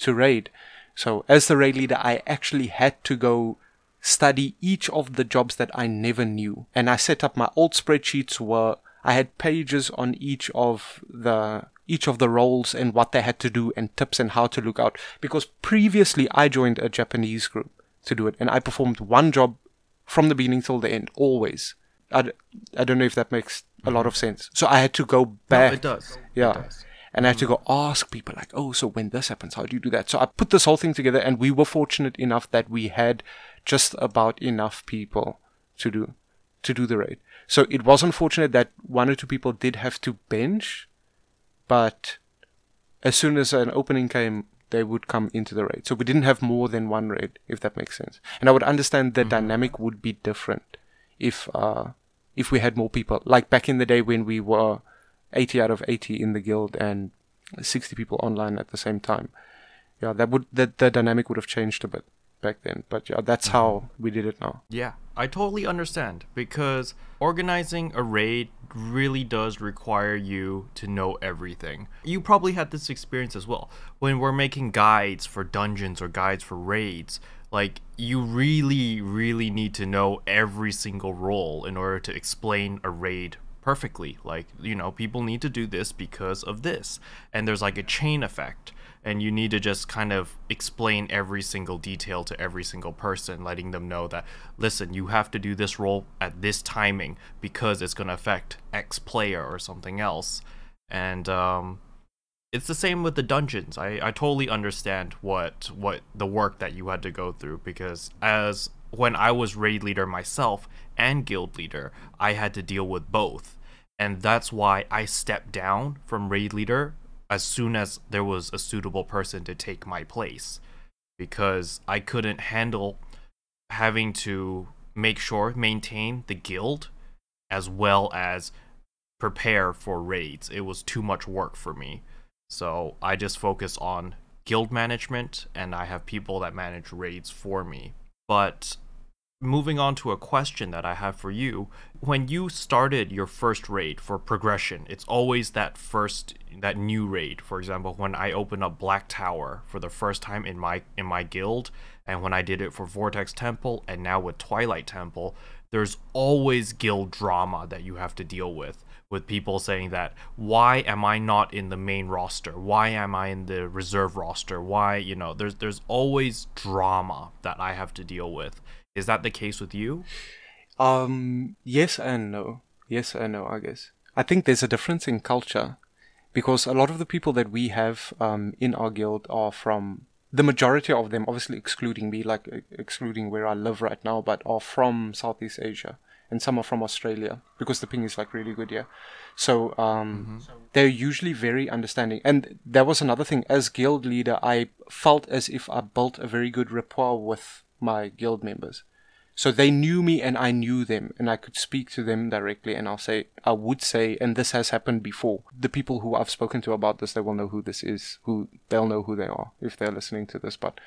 raid. So as the raid leader, I actually had to go study each of the jobs that I never knew. And I set up my old spreadsheets where I had pages on each of the roles and what they had to do and tips and how to look out. Because previously I joined a Japanese group to do it, and I performed one job from the beginning till the end, always. I don't know if that makes a lot of sense. So I had to go back. No, it does. Yeah. It does. And I had to go ask people like, oh, so when this happens, how do you do that? So I put this whole thing together, and we were fortunate enough that we had just about enough people to do the raid. So it was unfortunate that 1 or 2 people did have to bench, but as soon as an opening came, they would come into the raid. So we didn't have more than 1 raid, if that makes sense. And I would understand the dynamic would be different if we had more people. Like back in the day when we were 80 out of 80 in the guild and 60 people online at the same time. Yeah, the dynamic would have changed a bit back then. But yeah, that's how we did it now. Yeah, I totally understand, because organizing a raid really does require you to know everything. You probably had this experience as well. When we're making guides for dungeons or guides for raids, like, you really, really need to know every single role in order to explain a raid perfectly. Like, you know, people need to do this because of this, and there's like a chain effect, and you need to just kind of explain every single detail to every single person, letting them know that, listen, you have to do this role at this timing because it's going to affect X player or something else. And It's the same with the dungeons. I totally understand what the work that you had to go through, because as when I was raid leader myself and guild leader, I had to deal with both. And that's why I stepped down from raid leader as soon as there was a suitable person to take my place, because I couldn't handle having to make sure maintain the guild as well as prepare for raids. It was too much work for me. So I just focus on guild management, and I have people that manage raids for me. But moving on to a question that I have for you, when you started your first raid for progression, it's always that new raid. For example, when I opened up Black Tower for the first time in my guild, and when I did it for Vortex Temple, and now with Twilight Temple, there's always guild drama that you have to deal with people saying that, why am I not in the main roster? Why am I in the reserve roster? Why, there's always drama that I have to deal with. Is that the case with you? Yes and no. Yes and no, I guess. I think there's a difference in culture, because a lot of the people that we have in our guild are from, the majority of them, obviously excluding me, like excluding where I live right now, but are from Southeast Asia. And some are from Australia, because the ping is like really good here. So they're usually very understanding. And that was another thing. As guild leader, I felt as if I built a very good rapport with my guild members. So they knew me and I knew them, and I could speak to them directly, and I would say, and this has happened before. The people who I've spoken to about this, they will know who this is, they'll know who they are if they're listening to this. But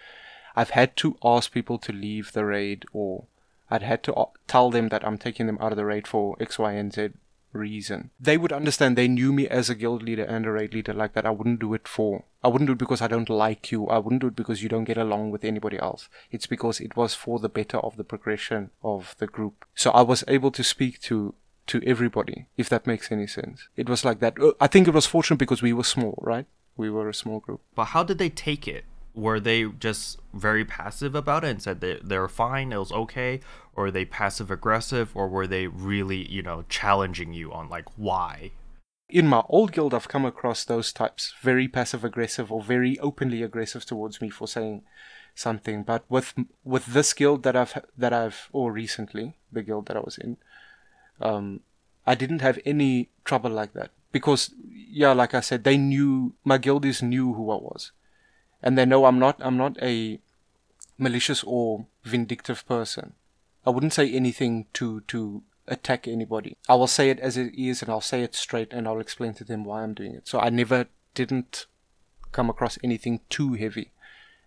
I've had to ask people to leave the raid, or I'd had to tell them that I'm taking them out of the raid for X, Y, and Z reason. They would understand. They knew me as a guild leader and a raid leader like that. I wouldn't do it because I don't like you. I wouldn't do it because you don't get along with anybody else. It's because it was for the better of the progression of the group. So I was able to speak to everybody, if that makes any sense. It was like that. I think it was fortunate because we were small, right? We were a small group. But how did they take it? Were they just very passive about it and said that they were fine, it was okay? Or were they passive aggressive, or were they really, challenging you on like why? In my old guild, I've come across those types, very passive aggressive or very openly aggressive towards me for saying something. But with this guild or recently, the guild that I was in, I didn't have any trouble like that, because like I said, they knew, my guildies knew who I was. And they know I'm not a malicious or vindictive person. I wouldn't say anything to attack anybody. I will say it as it is, and I'll say it straight, and I'll explain to them why I'm doing it. So I didn't come across anything too heavy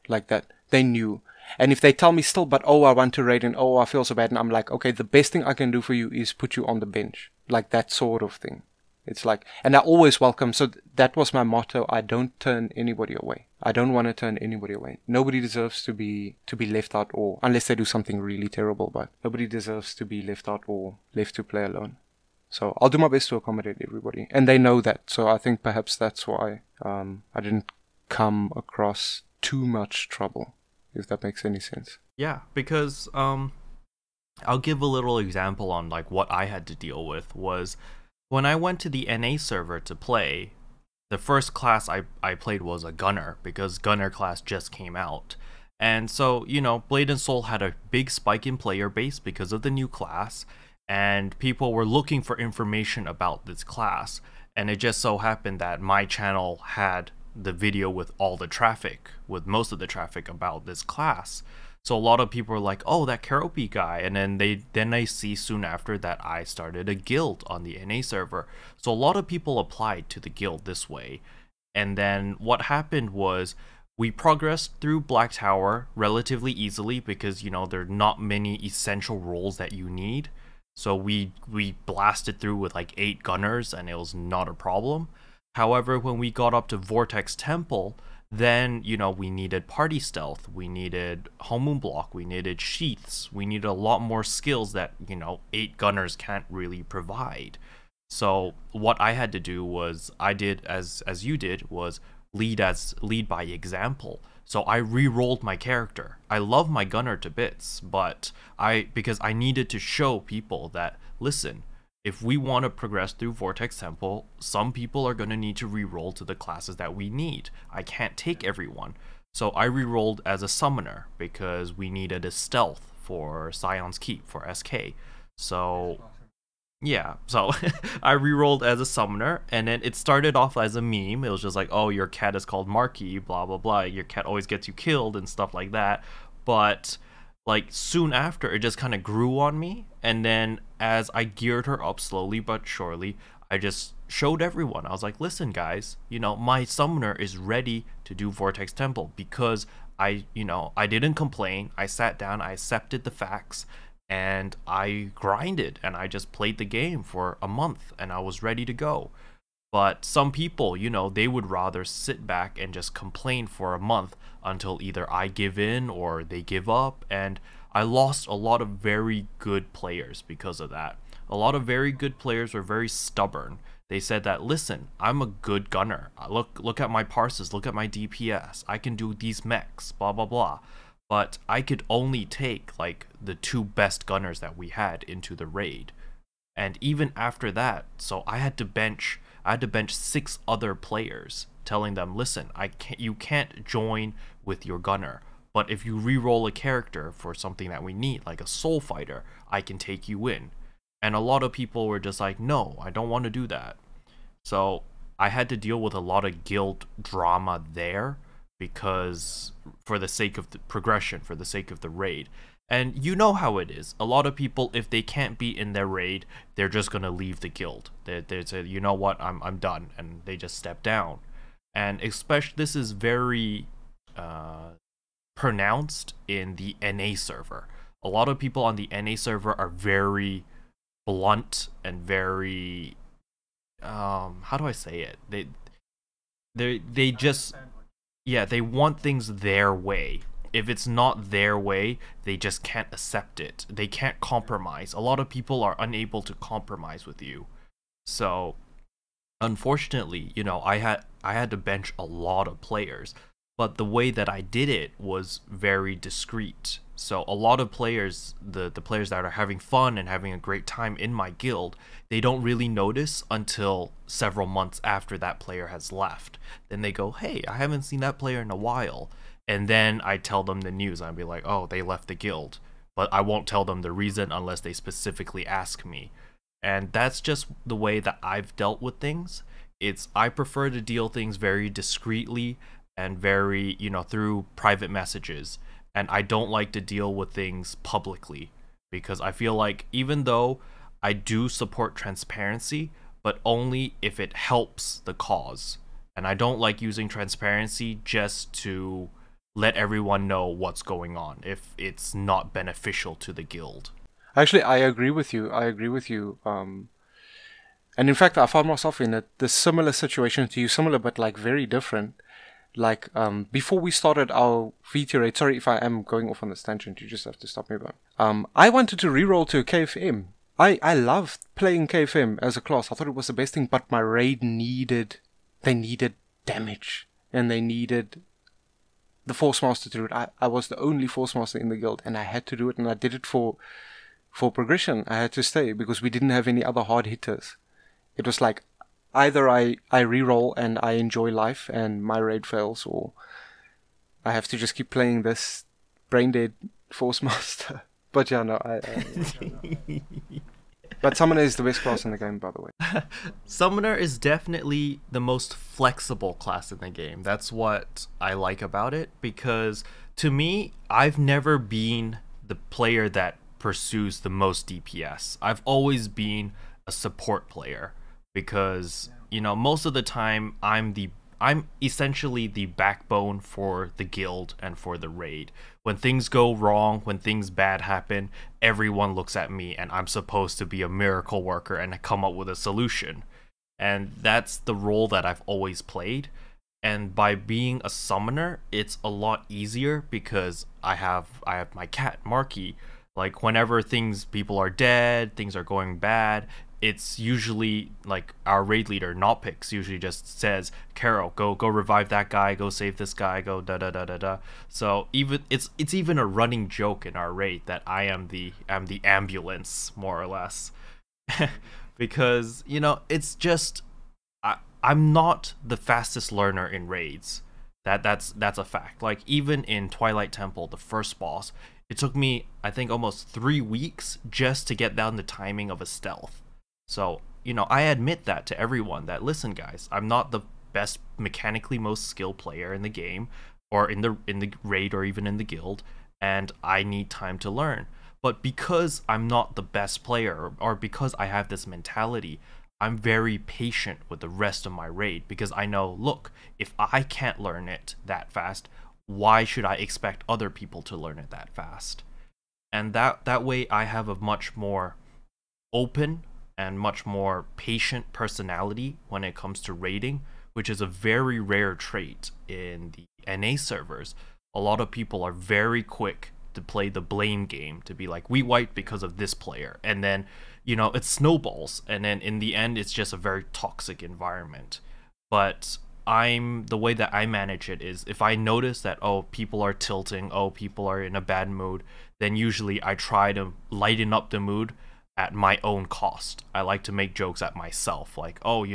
like that. They knew. And if they tell me still, but I want to raid, and I feel so bad, and I'm like, okay, the best thing I can do for you is put you on the bench. Like that sort of thing. It's like, and I always welcome. So that was my motto. I don't turn anybody away. I don't want to turn anybody away. Nobody deserves to be left out, or unless they do something really terrible, but nobody deserves to be left out or left to play alone. So I'll do my best to accommodate everybody, and they know that. So I think perhaps that's why I didn't come across too much trouble, if that makes any sense. Yeah, because I'll give a little example on like what I had to deal with was when I went to the NA server to play. The first class I played was a gunner, because gunner class just came out. And so, Blade and Soul had a big spike in player base because of the new class, and people were looking for information about this class. And it just so happened that my channel had the video with all the traffic, with most of the traffic about this class. So a lot of people were like, oh, that keroppi guy. And then they see soon after that I started a guild on the NA server. So a lot of people applied to the guild this way. And then what happened was we progressed through Black Tower relatively easily, because, there are not many essential roles that you need. So we blasted through with like 8 gunners, and it was not a problem. However, when we got up to Vortex Temple, then, we needed party stealth, we needed homemoon block, we needed sheaths, we needed a lot more skills that, 8 gunners can't really provide. So what I had to do was, I did as you did, was lead by example. So I re-rolled my character. I love my gunner to bits, but because I needed to show people that, listen, if we want to progress through Vortex Temple, some people are going to need to reroll to the classes that we need. I can't take everyone. So I rerolled as a summoner because we needed a stealth for Scion's Keep for SK. So yeah, so I rerolled as a summoner, and then it started off as a meme. It was just like, oh, your cat is called Marky, blah blah blah. Your cat always gets you killed and stuff like that. But like soon after, it just kind of grew on me, and then as I geared her up slowly but surely, I just showed everyone. I was like, listen, guys, my summoner is ready to do Vortex Temple because I didn't complain. I sat down, I accepted the facts, and I grinded and I just played the game for a month and I was ready to go. But some people, they would rather sit back and just complain for a month until either I give in or they give up. And I lost a lot of very good players because of that. A lot of very good players were very stubborn. They said that, listen, I'm a good gunner. Look at my parses, look at my DPS. I can do these mechs, blah, blah, blah. But I could only take like the 2 best gunners that we had into the raid. And even after that, so I had to bench 6 other players, telling them, listen, you can't join with your gunner, but if you reroll a character for something that we need, like a soul fighter, I can take you in. And a lot of people were just like, no, I don't want to do that. So I had to deal with a lot of guild drama there, because for the sake of the progression, for the sake of the raid. And you know how it is. A lot of people, if they can't be in their raid, they're just gonna leave the guild. They say, you know what, I'm done, and they just step down. And especially this is very pronounced in the NA server. A lot of people on the NA server are very blunt and very how do I say it? They just, yeah, they want things their way. If it's not their way, they just can't accept it. They can't compromise. A lot of people are unable to compromise with you. So, unfortunately, I had to bench a lot of players, but the way that I did it was very discreet. So a lot of players, the players that are having fun and having a great time in my guild, they don't really notice until several months after that player has left. Then they go, hey, I haven't seen that player in a while. And then I tell them the news. I'd be like, oh, they left the guild. But I won't tell them the reason unless they specifically ask me. And that's just the way that I've dealt with things. I prefer to deal things very discreetly and very, through private messages. And I don't like to deal with things publicly, because I feel like even though I do support transparency, but only if it helps the cause. And I don't like using transparency just to let everyone know what's going on if it's not beneficial to the guild. Actually, I agree with you. And in fact, I found myself in the similar situation to you, similar but like very different. Like before we started our VT raid, sorry if I am going off on this tangent, you just have to stop me. But I wanted to reroll to KFM. I loved playing KFM as a class. I thought it was the best thing, but my raid needed damage, and they needed the Force Master to do it. I was the only Force Master in the guild, and I had to do it, and I did it for progression. I had to stay because we didn't have any other hard hitters. It was like either I reroll and I enjoy life and my raid fails, or I have to just keep playing this brain dead Force Master. But yeah, no, But Summoner is the best class in the game, by the way. Summoner is definitely the most flexible class in the game. That's what I like about it, because to me, I've never been the player that pursues the most DPS. I've always been a support player, because most of the time I'm essentially the backbone for the guild and for the raid. When things go wrong, when things bad happen, everyone looks at me and I'm supposed to be a miracle worker and come up with a solution. And that's the role that I've always played. And by being a summoner, it's a lot easier because I have my cat, Marky. Like whenever people are dead, things are going bad, it's usually like our raid leader, Notpix, usually just says, Kero, go revive that guy, go save this guy, go da da da da da. So even it's even a running joke in our raid that I am the ambulance, more or less. because it's just I'm not the fastest learner in raids. That's a fact. Like even in Twilight Temple, the first boss, it took me I think almost 3 weeks just to get down the timing of a stealth. So I admit that to everyone that listen, guys, I'm not the best mechanically most skilled player in the game, or in the raid, or even in the guild, and I need time to learn. But because I'm not the best player, or because I have this mentality, I'm very patient with the rest of my raid, because I know, look, if I can't learn it that fast, why should I expect other people to learn it that fast? And that way I have a much more open and much more patient personality when it comes to raiding, which is a very rare trait in the NA servers. A lot of people are very quick to play the blame game, to be like, we wiped because of this player, and then it snowballs, and then in the end it's just a very toxic environment. But the way that I manage it is, if I notice that, oh, people are tilting, oh, people are in a bad mood, then usually I try to lighten up the mood at my own cost. I like to make jokes at myself, like, oh,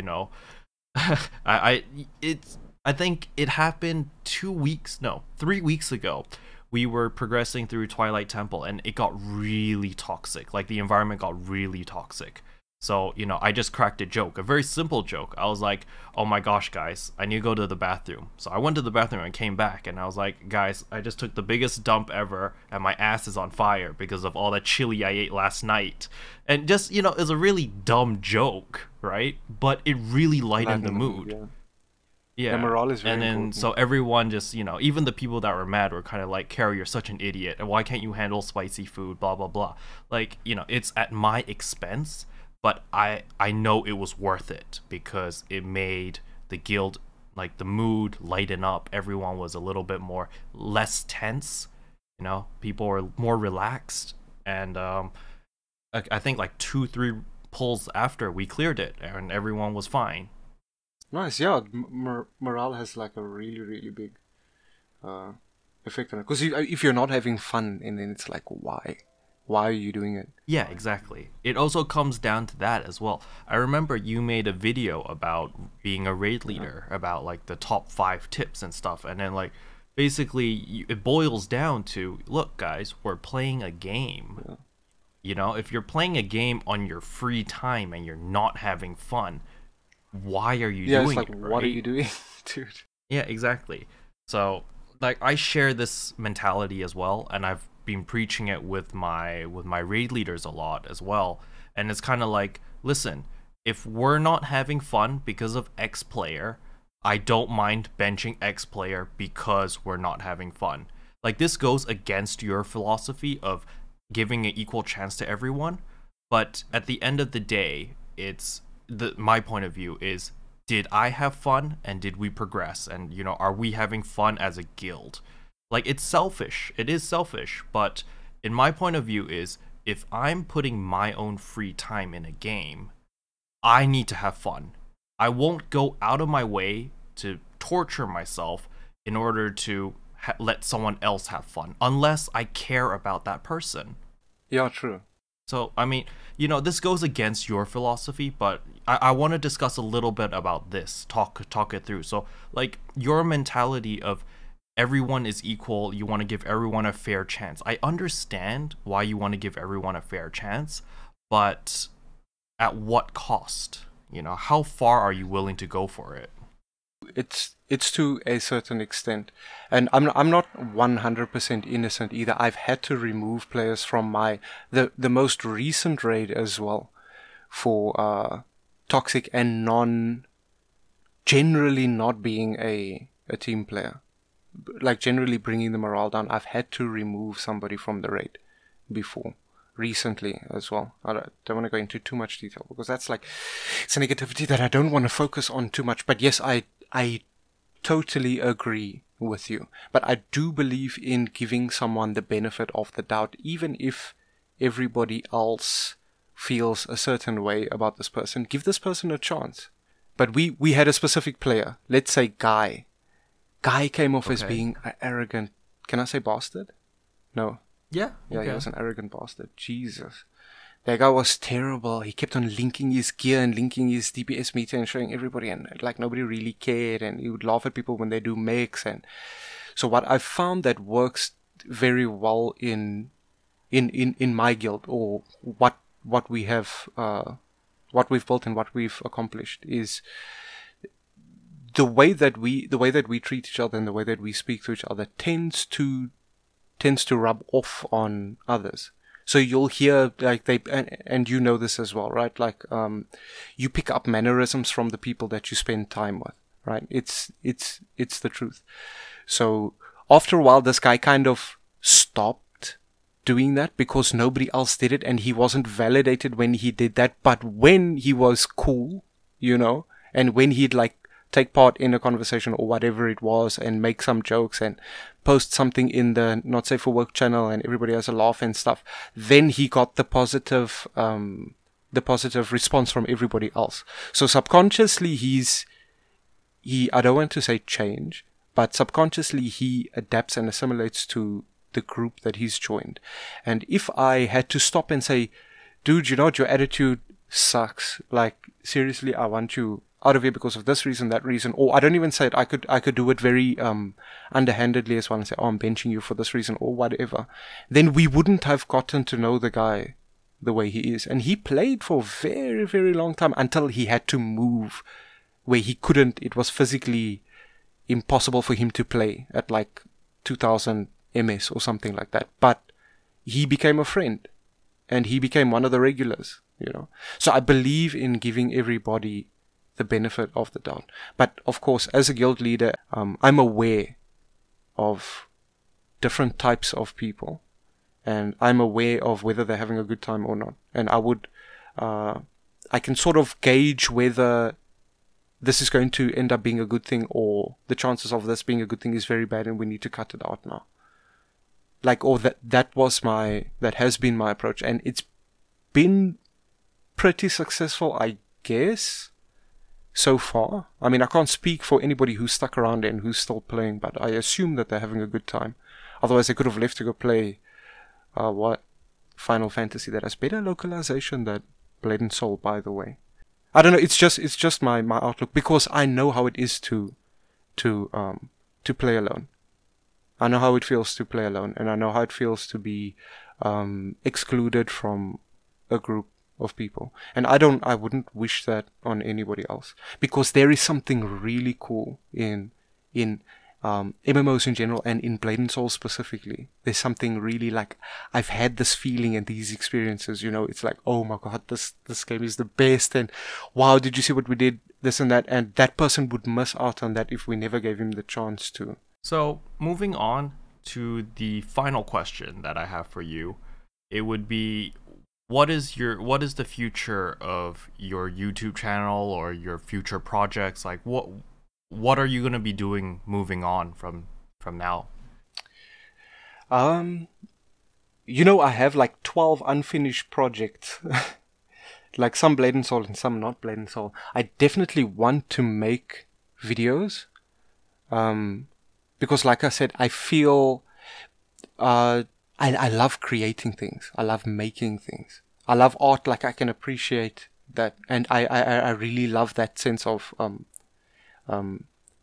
I think it happened 3 weeks ago. We were progressing through Twilight Temple, and it got really toxic. Like the environment got really toxic. So, I just cracked a joke, a very simple joke. I was like, oh my gosh, guys, I need to go to the bathroom. So I went to the bathroom and came back, and I was like, guys, I just took the biggest dump ever, and my ass is on fire because of all that chili I ate last night. And just, it's a really dumb joke, right? But it really lightened the mood. Yeah. Yeah, morale is very and then important. so everyone just, even the people that were mad were kind of like, Kero, you're such an idiot, and why can't you handle spicy food, blah, blah, blah. Like, it's at my expense, but I know it was worth it, because it made the guild, like the mood lighten up. Everyone was a little bit less tense, people were more relaxed, and I think like 2-3 pulls after, we cleared it, and everyone was fine. Nice, yeah. Morale has like a really, really big effect on it. Because if you're not having fun, and then it's like, why? Why are you doing it? Yeah, exactly. It also comes down to that as well. I remember you made a video about being a raid leader, about like the top 5 tips and stuff, and then like basically it boils down to, look, guys, we're playing a game. Yeah. If you're playing a game on your free time and you're not having fun, why are you doing it's like, it, what are right? you doing, dude? Yeah, exactly. So, like, I share this mentality as well, and I've been preaching it with my raid leaders a lot as well. And it's kind of like, listen, if we're not having fun because of X player, I don't mind benching X player because we're not having fun. Like, this goes against your philosophy of giving an equal chance to everyone, but at the end of the day, my point of view is, did I have fun, and did we progress, and are we having fun as a guild? Like, it's selfish, it is selfish, but in my point of view is, if I'm putting my own free time in a game, I need to have fun. I won't go out of my way to torture myself in order to let someone else have fun, unless I care about that person. Yeah, true. So, I mean, this goes against your philosophy, but I want to discuss a little bit about this, talk it through. So, like, your mentality of everyone is equal, you want to give everyone a fair chance. I understand why you want to give everyone a fair chance, but at what cost? How far are you willing to go for it? It's to a certain extent, and I'm not 100% innocent either. I've had to remove players from the most recent raid as well, for toxic and generally not being a team player, like generally bringing the morale down. I've had to remove somebody from the raid before, recently as well. I don't want to go into too much detail, because that's like, it's a negativity that I don't want to focus on too much. But yes, I totally agree with you. But I do believe in giving someone the benefit of the doubt, even if everybody else feels a certain way about this person. Give this person a chance. But we had a specific player, let's say Guy. Guy came off as being an arrogant, can I say bastard? No. Yeah. Yeah, he was an arrogant bastard. Jesus. That guy was terrible. He kept on linking his gear and linking his DPS meter and showing everybody, and like nobody really cared, and he would laugh at people when they do mechs. And so what I've found that works very well in my guild, or what we have what we've built and what we've accomplished, is the way that we treat each other and the way that we speak to each other tends to rub off on others. So you'll hear like and you know this as well, right? Like you pick up mannerisms from the people that you spend time with, right? It's the truth. So after a while, this guy kind of stopped doing that because nobody else did it, and he wasn't validated when he did that. But when he was cool, you know, and when he'd like take part in a conversation or whatever it was and make some jokes and post something in the Not Safe for Work channel and everybody has a laugh and stuff, then he got the positive response from everybody else. So subconsciously I don't want to say change, but subconsciously he adapts and assimilates to the group that he's joined. And if I had to stop and say, dude, you know what, your attitude sucks, like seriously, I want you out of here because of this reason, that reason, or I don't even say it, I could do it very underhandedly as well and say, oh, I'm benching you for this reason or whatever, then we wouldn't have gotten to know the guy the way he is. And he played for a very, very long time until he had to move where he couldn't, it was physically impossible for him to play at like 2000 MS or something like that. But he became a friend and he became one of the regulars, you know. So I believe in giving everybody the benefit of the doubt. But of course, as a guild leader, I'm aware of different types of people, and I'm aware of whether they're having a good time or not. And I can sort of gauge whether this is going to end up being a good thing, or the chances of this being a good thing is very bad and we need to cut it out now. Like, or that has been my approach, and it's been pretty successful, I guess, so far. I mean, I can't speak for anybody who's stuck around and who's still playing, but I assume that they're having a good time. Otherwise, they could have left to go play Final Fantasy, that has better localization than Blade and Soul, by the way. I don't know. It's just my outlook, because I know how it is to play alone. I know how it feels to play alone, and I know how it feels to be excluded from a group of people. And I wouldn't wish that on anybody else, because there is something really cool in MMOs in general, and in Blade and Soul specifically. There's something really, like, I've had this feeling and these experiences, you know, it's like, oh my god, this game is the best, and wow, did you see what we did, this and that person would miss out on that if we never gave him the chance to. So moving on to the final question that I have for you, it would be, what is the future of your YouTube channel or your future projects? Like, what are you going to be doing moving on from now? You know, I have like 12 unfinished projects. Like some Blade and Soul and some not Blade and Soul. I definitely want to make videos. Because like I said, I feel I love creating things. I love making things. I love art. Like, I can appreciate that, and I really love that sense of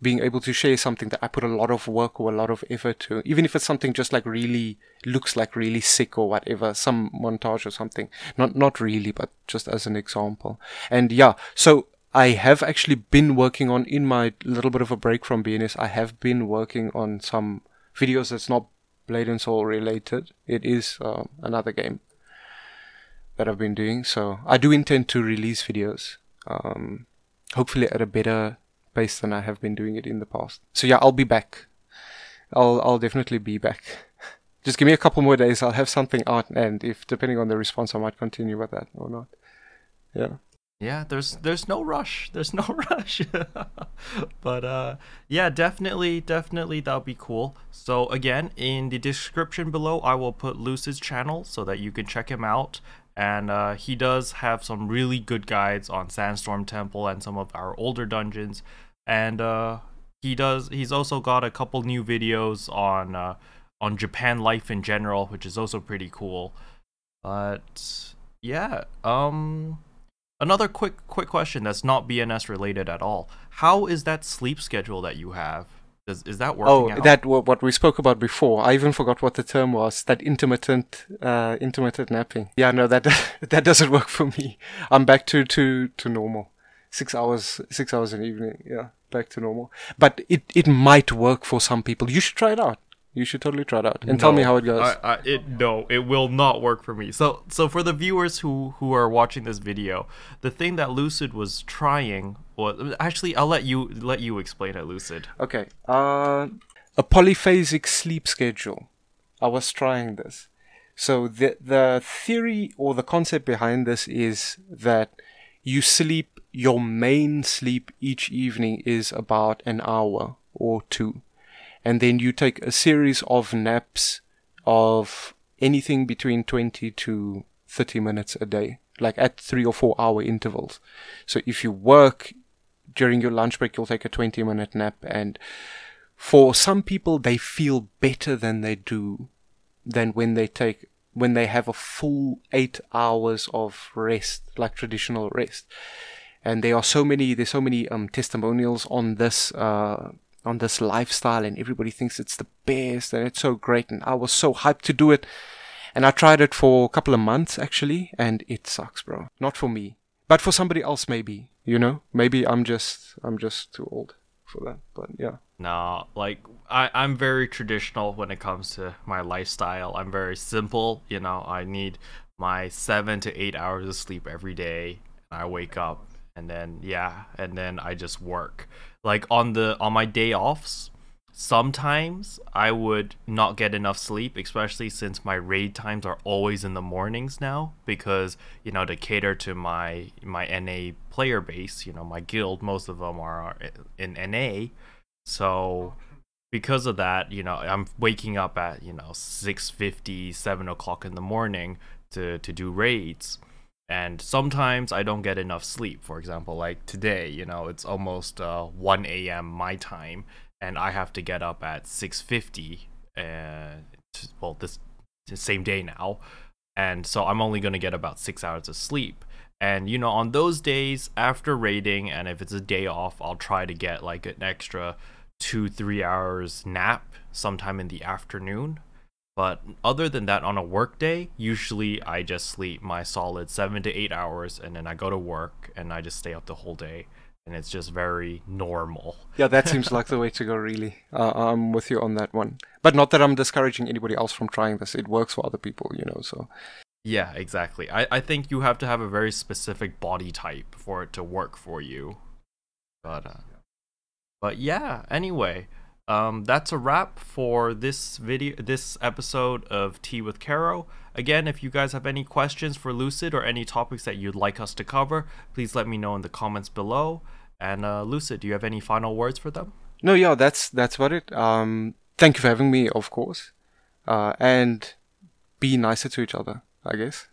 being able to share something that I put a lot of work or a lot of effort to, even if it's something just like really looks like really sick or whatever, some montage or something. Not really, but just as an example. And yeah, so I have actually been working on, in my little bit of a break from BNS, I have been working on some videos that's not Blade and Soul related. It is another game that I've been doing. So I do intend to release videos, hopefully at a better pace than I have been doing it in the past. So yeah, I'll be back. I'll definitely be back. Just give me a couple more days. I'll have something out, and if depending on the response, I might continue with that or not. Yeah. Yeah, there's no rush. There's no rush. But yeah, definitely that'll be cool. So again, in the description below, I will put Lucid's channel so that you can check him out. And he does have some really good guides on Sandstorm Temple and some of our older dungeons. And he's also got a couple new videos on Japan life in general, which is also pretty cool. But Yeah. Another quick question that's not BNS related at all. How is that sleep schedule that you have? Is that working Oh, out? that what we spoke about before. I even forgot what the term was. That intermittent napping. Yeah, no, that that doesn't work for me. I'm back to normal. 6 hours, 6 hours in the evening. Yeah, back to normal. But it might work for some people. You should try it out. You should totally try it out and tell me No, how it goes. it will not work for me. So for the viewers who are watching this video, the thing that Lucid was trying was actually I'll let you explain it, Lucid. Okay. A polyphasic sleep schedule. I was trying this. So the theory or the concept behind this is that you sleep, your main sleep each evening is about an hour or two. And then you take a series of naps of anything between 20 to 30 minutes a day, like at 3 or 4 hour intervals. So if you work during your lunch break, you'll take a 20-minute nap. And for some people, they feel better than they do than when they have a full 8 hours of rest, like traditional rest. And there's so many testimonials on this lifestyle, and everybody thinks it's the best and it's so great, and I was so hyped to do it. And I tried it for a couple of months actually, and it sucks, bro. Not for me, but for somebody else maybe, maybe I'm just too old for that. But yeah. No, like I'm very traditional when it comes to my lifestyle. I'm very simple, I need my 7 to 8 hours of sleep every day. I wake up and then I just work. Like on my day offs, sometimes I would not get enough sleep, especially since my raid times are always in the mornings now, because to cater to my NA player base, my guild, most of them are in NA. So because of that, I'm waking up at 6:50, 7 o'clock in the morning to do raids. And sometimes I don't get enough sleep. For example, like today, it's almost 1 a.m. my time, and I have to get up at 6:50. Well, this the same day now, and so I'm only gonna get about 6 hours of sleep. And on those days after raiding, and if it's a day off, I'll try to get like an extra 2-3 hours nap sometime in the afternoon. But other than that, on a work day, usually I just sleep my solid 7 to 8 hours, and then I go to work and I just stay up the whole day, and it's just very normal. Yeah, that seems like the way to go, really. I'm with you on that one. But not that I'm discouraging anybody else from trying this. It works for other people, so. Yeah, exactly. I think you have to have a very specific body type for it to work for you. But yeah, anyway. That's a wrap for this episode of Tea with Kero. Again, if you guys have any questions for Lucid or any topics that you'd like us to cover, please let me know in the comments below. And Lucid, do you have any final words for them? No, yeah, that's about it. Thank you for having me, of course. And be nicer to each other, I guess.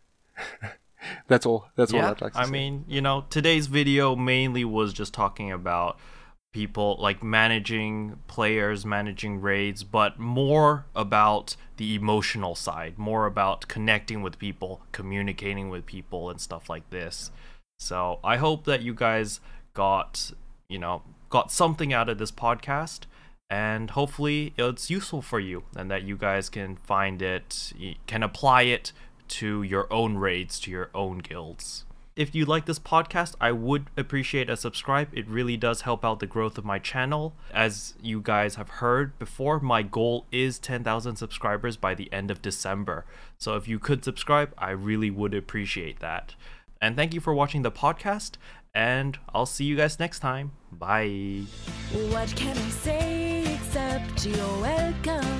That's all. That's all I'd like to say. I mean, today's video mainly was just talking about people like managing players, managing raids, but more about the emotional side, more about connecting with people, communicating with people, and stuff like this. So I hope that you guys got something out of this podcast, and hopefully it's useful for you, and that you guys can can apply it to your own raids, to your own guilds. If you like this podcast, I would appreciate a subscribe. It really does help out the growth of my channel. As you guys have heard before, my goal is 10,000 subscribers by the end of December. So if you could subscribe, I really would appreciate that. And thank you for watching the podcast, and I'll see you guys next time. Bye. What can I say except you're welcome?